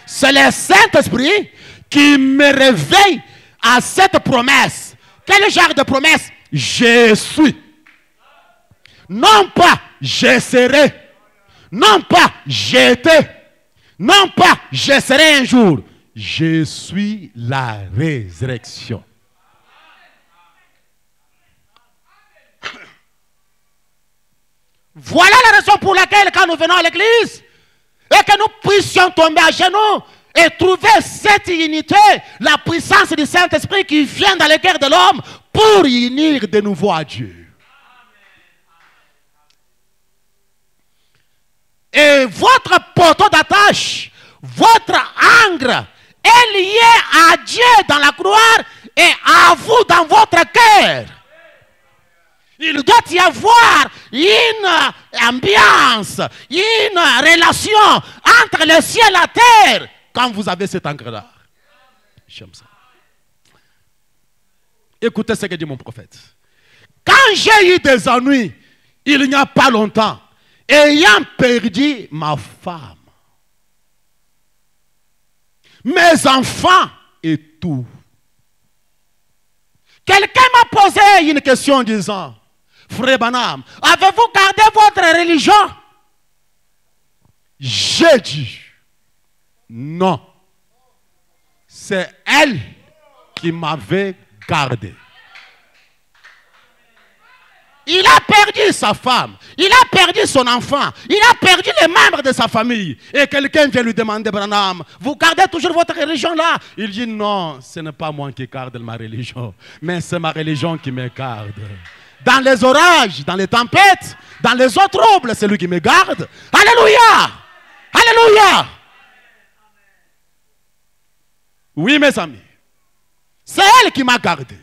C'est le Saint-Esprit qui me réveille à cette promesse. Quel genre de promesse? Je suis. Non pas je serai. Non pas j'étais. Non pas je serai un jour. Je suis la résurrection. Voilà la raison pour laquelle quand nous venons à l'église et que nous puissions tomber à genoux et trouver cette unité, la puissance du Saint-Esprit qui vient dans le cœur de l'homme pour unir de nouveau à Dieu. Et votre poteau d'attache, votre ancre est lié à Dieu dans la gloire et à vous dans votre cœur. Il doit y avoir une ambiance, une relation entre le ciel et la terre quand vous avez cet ancre-là. J'aime ça. Écoutez ce que dit mon prophète. Quand j'ai eu des ennuis, il n'y a pas longtemps, ayant perdu ma femme, mes enfants et tout, quelqu'un m'a posé une question en disant, Frère Branham, avez-vous gardé votre religion? J'ai dit, non. C'est elle qui m'avait gardé. Il a perdu sa femme, il a perdu son enfant, il a perdu les membres de sa famille. Et quelqu'un vient lui demander, Branham, vous gardez toujours votre religion là? Il dit, non, ce n'est pas moi qui garde ma religion, mais c'est ma religion qui me garde. Dans les orages, dans les tempêtes, dans les eaux troubles, c'est lui qui me garde. Alléluia! Alléluia! Oui, mes amis, c'est elle qui m'a gardé.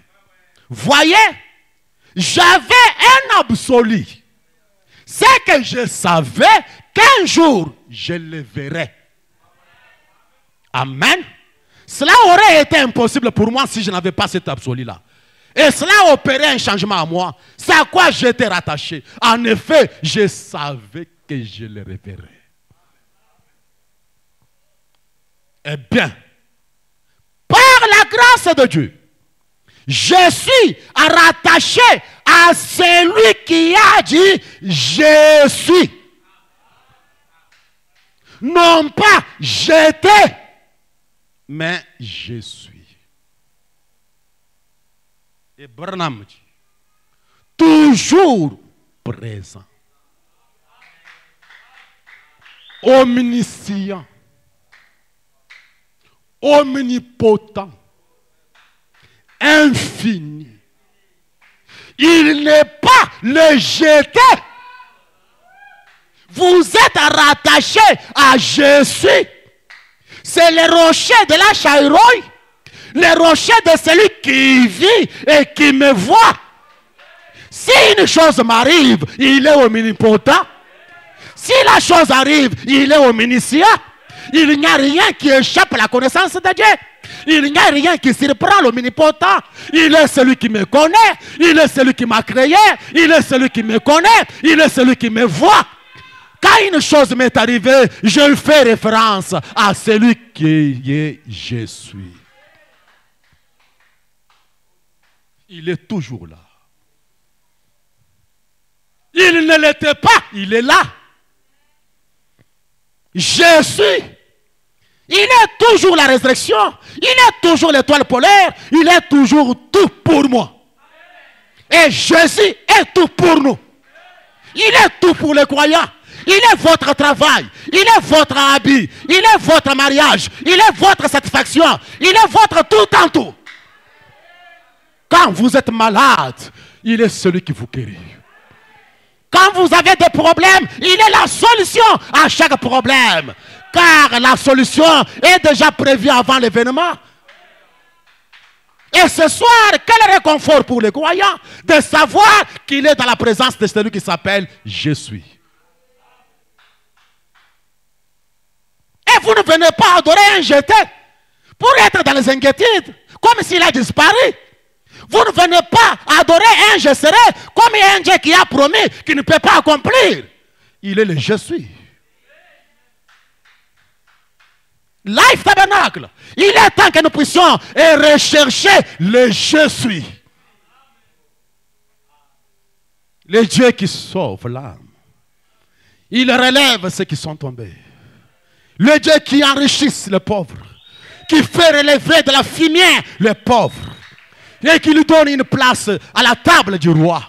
Voyez, j'avais un absolu. C'est que je savais qu'un jour, je le verrais. Amen. Cela aurait été impossible pour moi si je n'avais pas cet absolu-là. Et cela opérait un changement à moi. C'est à quoi j'étais rattaché. En effet, je savais que je le reverrais. Eh bien, par la grâce de Dieu, je suis rattaché à celui qui a dit « Je suis ». Non pas « J'étais », mais « Je suis ». Et Branham dit, toujours présent, omniscient, omnipotent, infini. Il n'est pas le jeté. Vous êtes rattaché à Jésus. C'est le rocher de la Chairoï. Le rocher de celui qui vit et qui me voit. Si une chose m'arrive, il est omnipotent. Si la chose arrive, il est omniscient. Il n'y a rien qui échappe à la connaissance de Dieu. Il n'y a rien qui surprend l'omnipotent. Il est celui qui me connaît. Il est celui qui m'a créé. Il est celui qui me connaît. Il est celui qui me voit. Quand une chose m'est arrivée, je fais référence à celui qui est je suis. Il est toujours là. Il ne l'était pas, il est là. Je suis. Il est toujours la résurrection. Il est toujours l'étoile polaire. Il est toujours tout pour moi. Et Jésus est tout pour nous. Il est tout pour les croyants. Il est votre travail. Il est votre habit. Il est votre mariage. Il est votre satisfaction. Il est votre tout en tout. Quand vous êtes malade, il est celui qui vous guérit. Quand vous avez des problèmes, il est la solution à chaque problème. Car la solution est déjà prévue avant l'événement. Et ce soir, quel réconfort pour les croyants de savoir qu'il est dans la présence de celui qui s'appelle Je suis. Et vous ne venez pas adorer un jeté pour être dans les inquiétudes, comme s'il a disparu. Vous ne venez pas adorer un je serai, comme un Dieu qui a promis, qui ne peut pas accomplir. Il est le je suis. Life Tabernacle. Il est temps que nous puissions rechercher le je suis. Le Dieu qui sauve l'âme. Il relève ceux qui sont tombés. Le Dieu qui enrichit les pauvres. Qui fait relever de la fumier les pauvres. Et qui lui donne une place à la table du roi.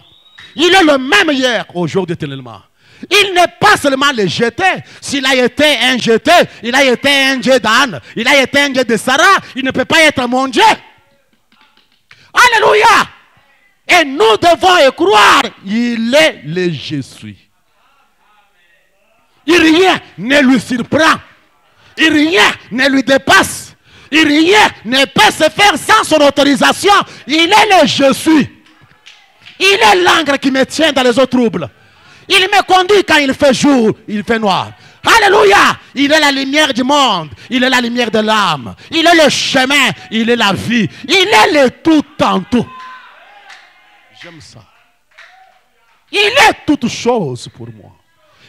Il est le même hier, aujourd'hui, éternellement. Il n'est pas seulement le jeté. S'il a été un jeté, il a été un Dieu d'Anne, il a été un Dieu de Sarah, il ne peut pas être mon Dieu. Alléluia. Et nous devons y croire, il est le je suis. Rien ne lui surprend. Rien ne lui dépasse. Rien ne peut se faire sans son autorisation. Il est le je suis. Il est l'encre qui me tient dans les eaux troubles. Il me conduit quand il fait jour, il fait noir. Alléluia. Il est la lumière du monde. Il est la lumière de l'âme. Il est le chemin. Il est la vie. Il est le tout en tout. J'aime ça. Il est toute chose pour moi.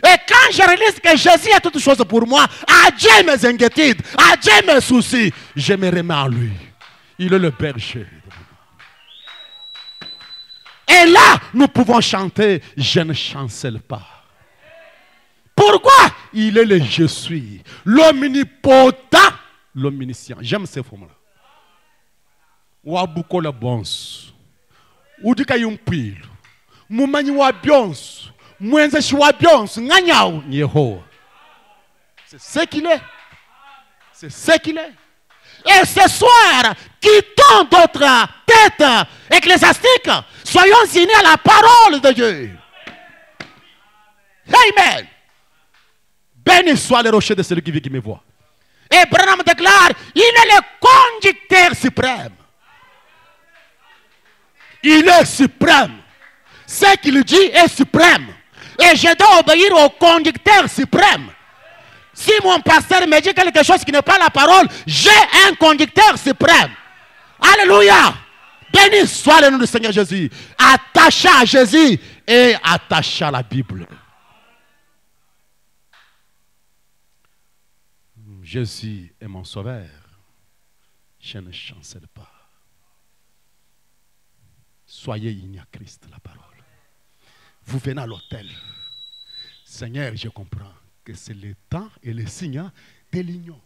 Et quand je réalise que Jésus est toute chose pour moi, adieu mes inquiétudes, adieu mes soucis, je me remets en lui. Il est le berger. Et là, nous pouvons chanter, je ne chancelle pas. Pourquoi? Il est le je suis, l'omnipotent, l'omniscient. J'aime ces formes-là. Ou a beaucoup de bons. Ou du kayum pile. Moumani wa bions. C'est ce qu'il est. C'est ce qu'il est. Et ce soir, quittons d'autres têtes ecclésiastiques. Soyons unis à la parole de Dieu. Amen. Béni soit le rocher de celui qui vit qui me voit. Et Branham déclare, il est le conducteur suprême. Il est suprême. Ce qu'il dit est suprême. Et je dois obéir au conducteur suprême. Si mon pasteur me dit quelque chose qui n'est pas la parole, j'ai un conducteur suprême. Alléluia. Béni soit le nom du Seigneur Jésus. Attaché à Jésus et attaché à la Bible. Jésus est mon sauveur. Je ne chancelle pas. Soyez unis à Christ, la parole. Vous venez à l'autel. Seigneur, je comprends que c'est le temps et le signe de l'union.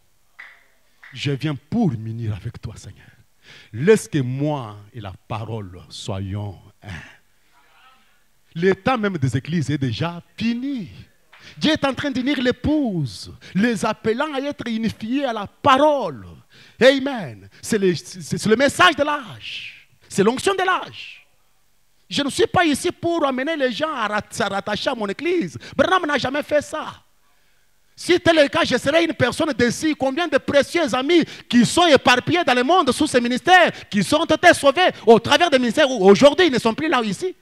Je viens pour m'unir avec toi, Seigneur. Laisse que moi et la parole soyons un. Le temps même des églises est déjà fini. Dieu est en train d'unir l'épouse, les appelant à être unifiés à la parole. Amen. C'est le message de l'âge. C'est l'onction de l'âge. Je ne suis pas ici pour amener les gens à se rattacher à mon église. Branham n'a jamais fait ça. Si tel est le cas, je serais une personne d'ici. Combien de précieux amis qui sont éparpillés dans le monde sous ces ministères, qui sont été sauvés au travers des ministères où aujourd'hui ils ne sont plus là ici.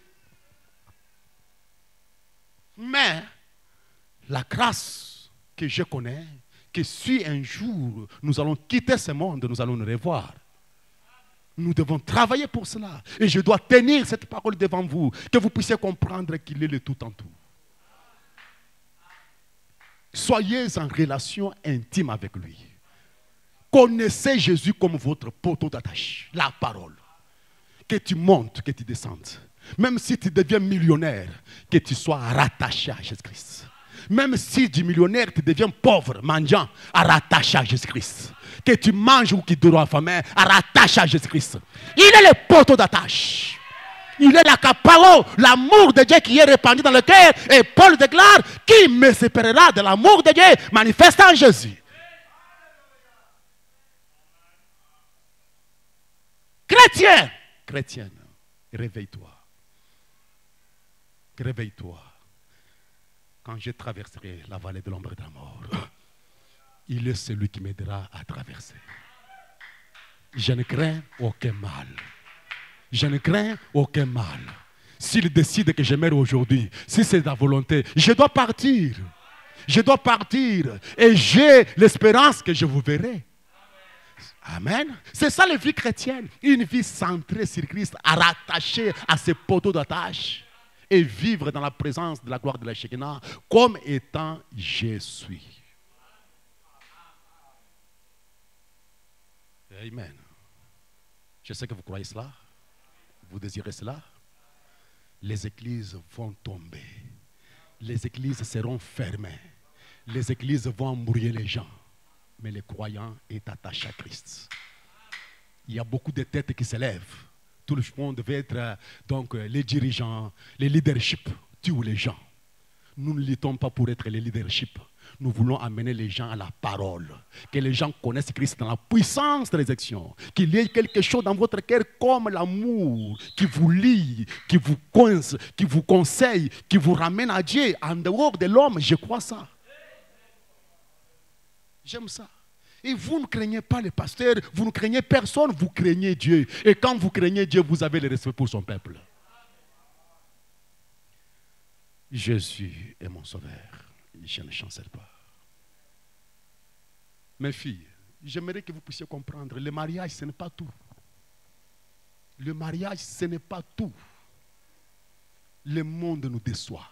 Mais la grâce que je connais, que si un jour nous allons quitter ce monde, nous allons nous revoir. Nous devons travailler pour cela. Et je dois tenir cette parole devant vous, que vous puissiez comprendre qu'il est le tout en tout. Soyez en relation intime avec lui. Connaissez Jésus comme votre poteau d'attache, la parole. Que tu montes, que tu descendes. Même si tu deviens millionnaire, que tu sois rattaché à Jésus-Christ. Même si du millionnaire, tu deviens pauvre, mendiant, rattaché à Jésus-Christ. Que tu manges ou que tu dors affamé, rattaché à Jésus-Christ. Il est le poteau d'attache. Il est l'acaparo, l'amour de Dieu qui est répandu dans le cœur. Et Paul déclare, qui me séparera de l'amour de Dieu manifesté en Jésus. Chrétien, chrétienne, réveille-toi. Réveille-toi. Quand je traverserai la vallée de l'ombre de la mort, il est celui qui m'aidera à traverser. Je ne crains aucun mal. Je ne crains aucun mal. S'il décide que je meurs aujourd'hui, si c'est la volonté, je dois partir. Je dois partir. Et j'ai l'espérance que je vous verrai. Amen. C'est ça la vie chrétienne. Une vie centrée sur Christ, à rattacher à ses poteaux d'attache. Et vivre dans la présence de la gloire de la Shekinah comme étant je suis. Amen. Je sais que vous croyez cela. Vous désirez cela. Les églises vont tomber. Les églises seront fermées. Les églises vont mourir les gens. Mais le croyant est attaché à Christ. Il y a beaucoup de têtes qui s'élèvent. Tout le monde devait être donc les dirigeants, les leaderships, tuent les gens. Nous ne luttons pas pour être les leaderships. Nous voulons amener les gens à la parole. Que les gens connaissent Christ dans la puissance de l'élection. Qu'il y ait quelque chose dans votre cœur comme l'amour qui vous lie, qui vous coince, qui vous conseille, qui vous ramène à Dieu. En dehors de l'homme, je crois ça. J'aime ça. Et vous ne craignez pas les pasteurs, vous ne craignez personne, vous craignez Dieu. Et quand vous craignez Dieu, vous avez le respect pour son peuple. Jésus est mon sauveur. Je ne chancelle pas. Mes filles, j'aimerais que vous puissiez comprendre, le mariage, ce n'est pas tout. Le mariage, ce n'est pas tout. Le monde nous déçoit.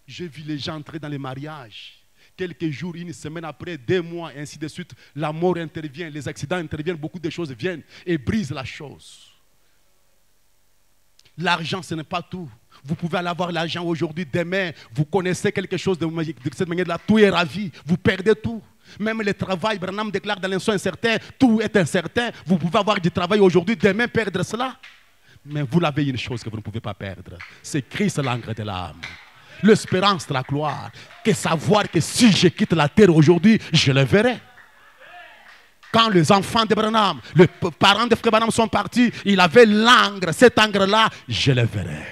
J'ai vu les gens entrer dans les mariages. Quelques jours, une semaine après, 2 mois, et ainsi de suite, la mort intervient, les accidents interviennent, beaucoup de choses viennent et brisent la chose. L'argent, ce n'est pas tout. Vous pouvez aller avoir l'argent aujourd'hui, demain, vous connaissez quelque chose de cette manière-là, tout est ravi, vous perdez tout. Même le travail, Branham déclare dans l'instant incertain, tout est incertain. Vous pouvez avoir du travail aujourd'hui, demain perdre cela. Mais vous l'avez une chose que vous ne pouvez pas perdre, c'est Christ, l'encre de l'âme. L'espérance de la gloire, que savoir que si je quitte la terre aujourd'hui, je le verrai. Quand les enfants de Branham, les parents de Frère Branham sont partis, il avait l'encre, cet encre-là, je le verrai.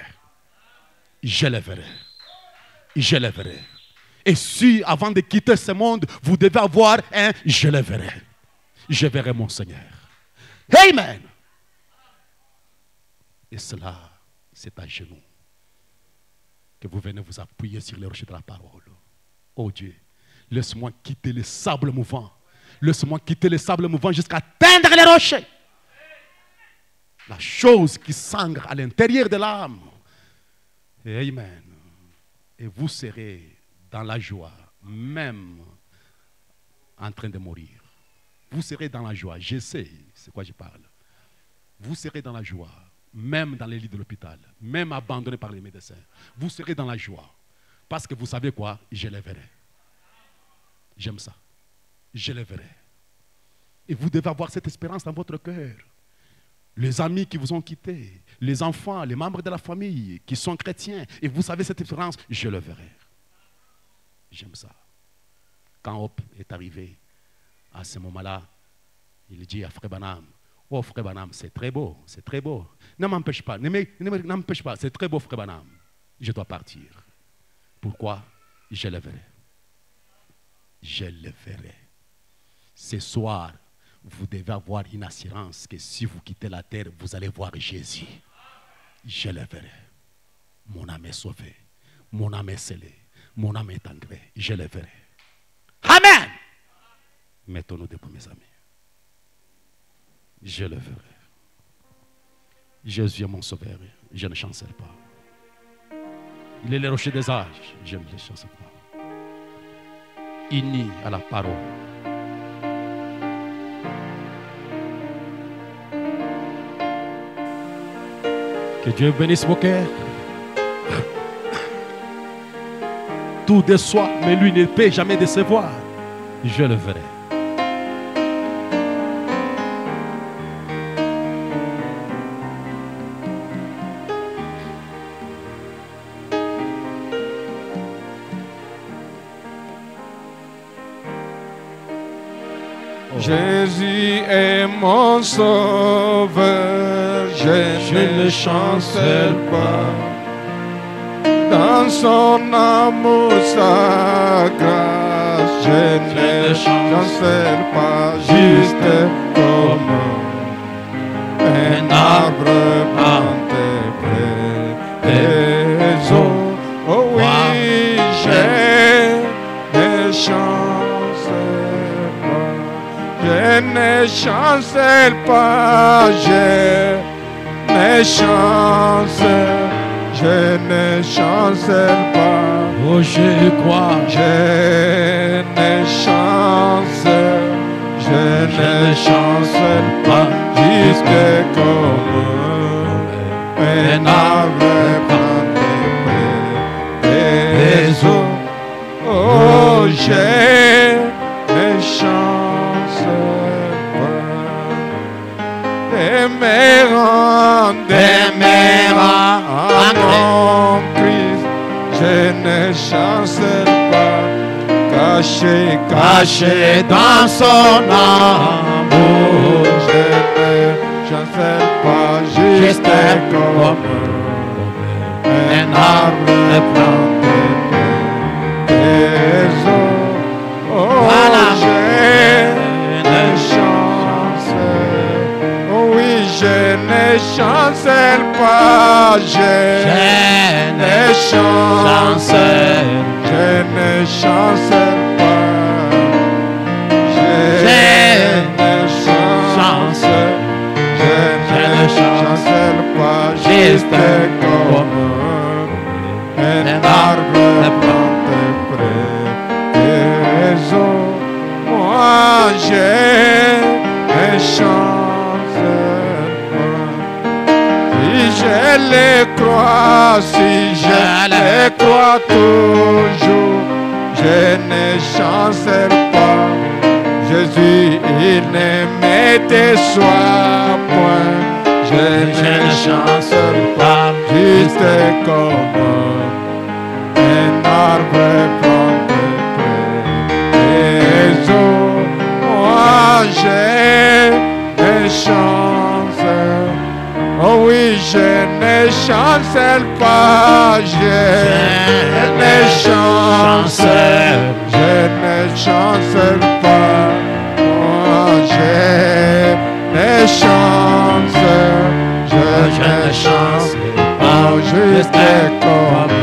Je le verrai. Je le verrai. Et si, avant de quitter ce monde, vous devez avoir un je le verrai. Je verrai mon Seigneur. Amen. Et cela, c'est à genoux que vous venez vous appuyer sur les rochers de la parole. Oh Dieu, laisse-moi quitter les sables mouvants. Laisse-moi quitter les sables mouvants jusqu'à atteindre les rochers. La chose qui sangre à l'intérieur de l'âme. Amen. Et vous serez dans la joie, même en train de mourir. Vous serez dans la joie. Je sais c'est quoi je parle. Vous serez dans la joie. Même dans les lits de l'hôpital, même abandonné par les médecins, vous serez dans la joie. Parce que vous savez quoi? Je les verrai. J'aime ça. Je les verrai. Et vous devez avoir cette espérance dans votre cœur. Les amis qui vous ont quittés, les enfants, les membres de la famille qui sont chrétiens, et vous savez cette espérance, je le verrai. J'aime ça. Quand Hop est arrivé, à ce moment-là, il dit à Frère Branham, oh Frère Branham, c'est très beau, c'est très beau. Ne m'empêche pas, ne m'empêche pas, c'est très beau Frère Branham. Je dois partir. Pourquoi? Je le verrai. Je le verrai. Ce soir, vous devez avoir une assurance que si vous quittez la terre, vous allez voir Jésus. Je le verrai. Mon âme est sauvée. Mon âme est scellée. Mon âme est engrée. Je le verrai. Amen. Mettons-nous debout, mes amis. Je le verrai. Jésus est mon sauveur. Je ne chancelle pas. Il est le rocher des âges. Je ne le chancelle pas. Uni à la parole. Que Dieu bénisse vos cœurs. Tout déçoit, mais lui ne peut jamais décevoir. Je le verrai. Jésus est mon sauveur, je ne chancelle pas. Dans son amour, sa grâce, je ne chancelle pas. Juste comme un arbre planté près des eaux. Oh oui, je ne chancelle pas. Je ne chancelle pas, je ne chancelle, je ne chancelle pas. Oh, je crois. Je ne chancelle, je ne chancelle pas, jusque comme un arbre planté près des eaux. Oh, je ne chancelle pas. Demeurant en mon Christ, je ne chancelle pas. Caché dans son amour, je ne chancelle pas, juste comme un arbre planté près des eaux. Oh, je ne chancelle, oh oui, je ne chancelle pas, je ne chancelle, je ne chancelle pas, je ne chancelle, je ne chancelle pas, juste comme un arbre planté près des eaux. Moi, je ne chancelle pas. Si je le crois, si je le crois toujours, je ne chancelle pas. Jésus, il ne me déçoit point. Je ne chancelle pas, juste comme un arbre planté près des eaux. Moi, je ne chancelle. Oh oui, je ne chancelle pas, je ne chancelle, je ne chancelle pas. Moi, je ne chancelle, je ne chancelle pas, juste comme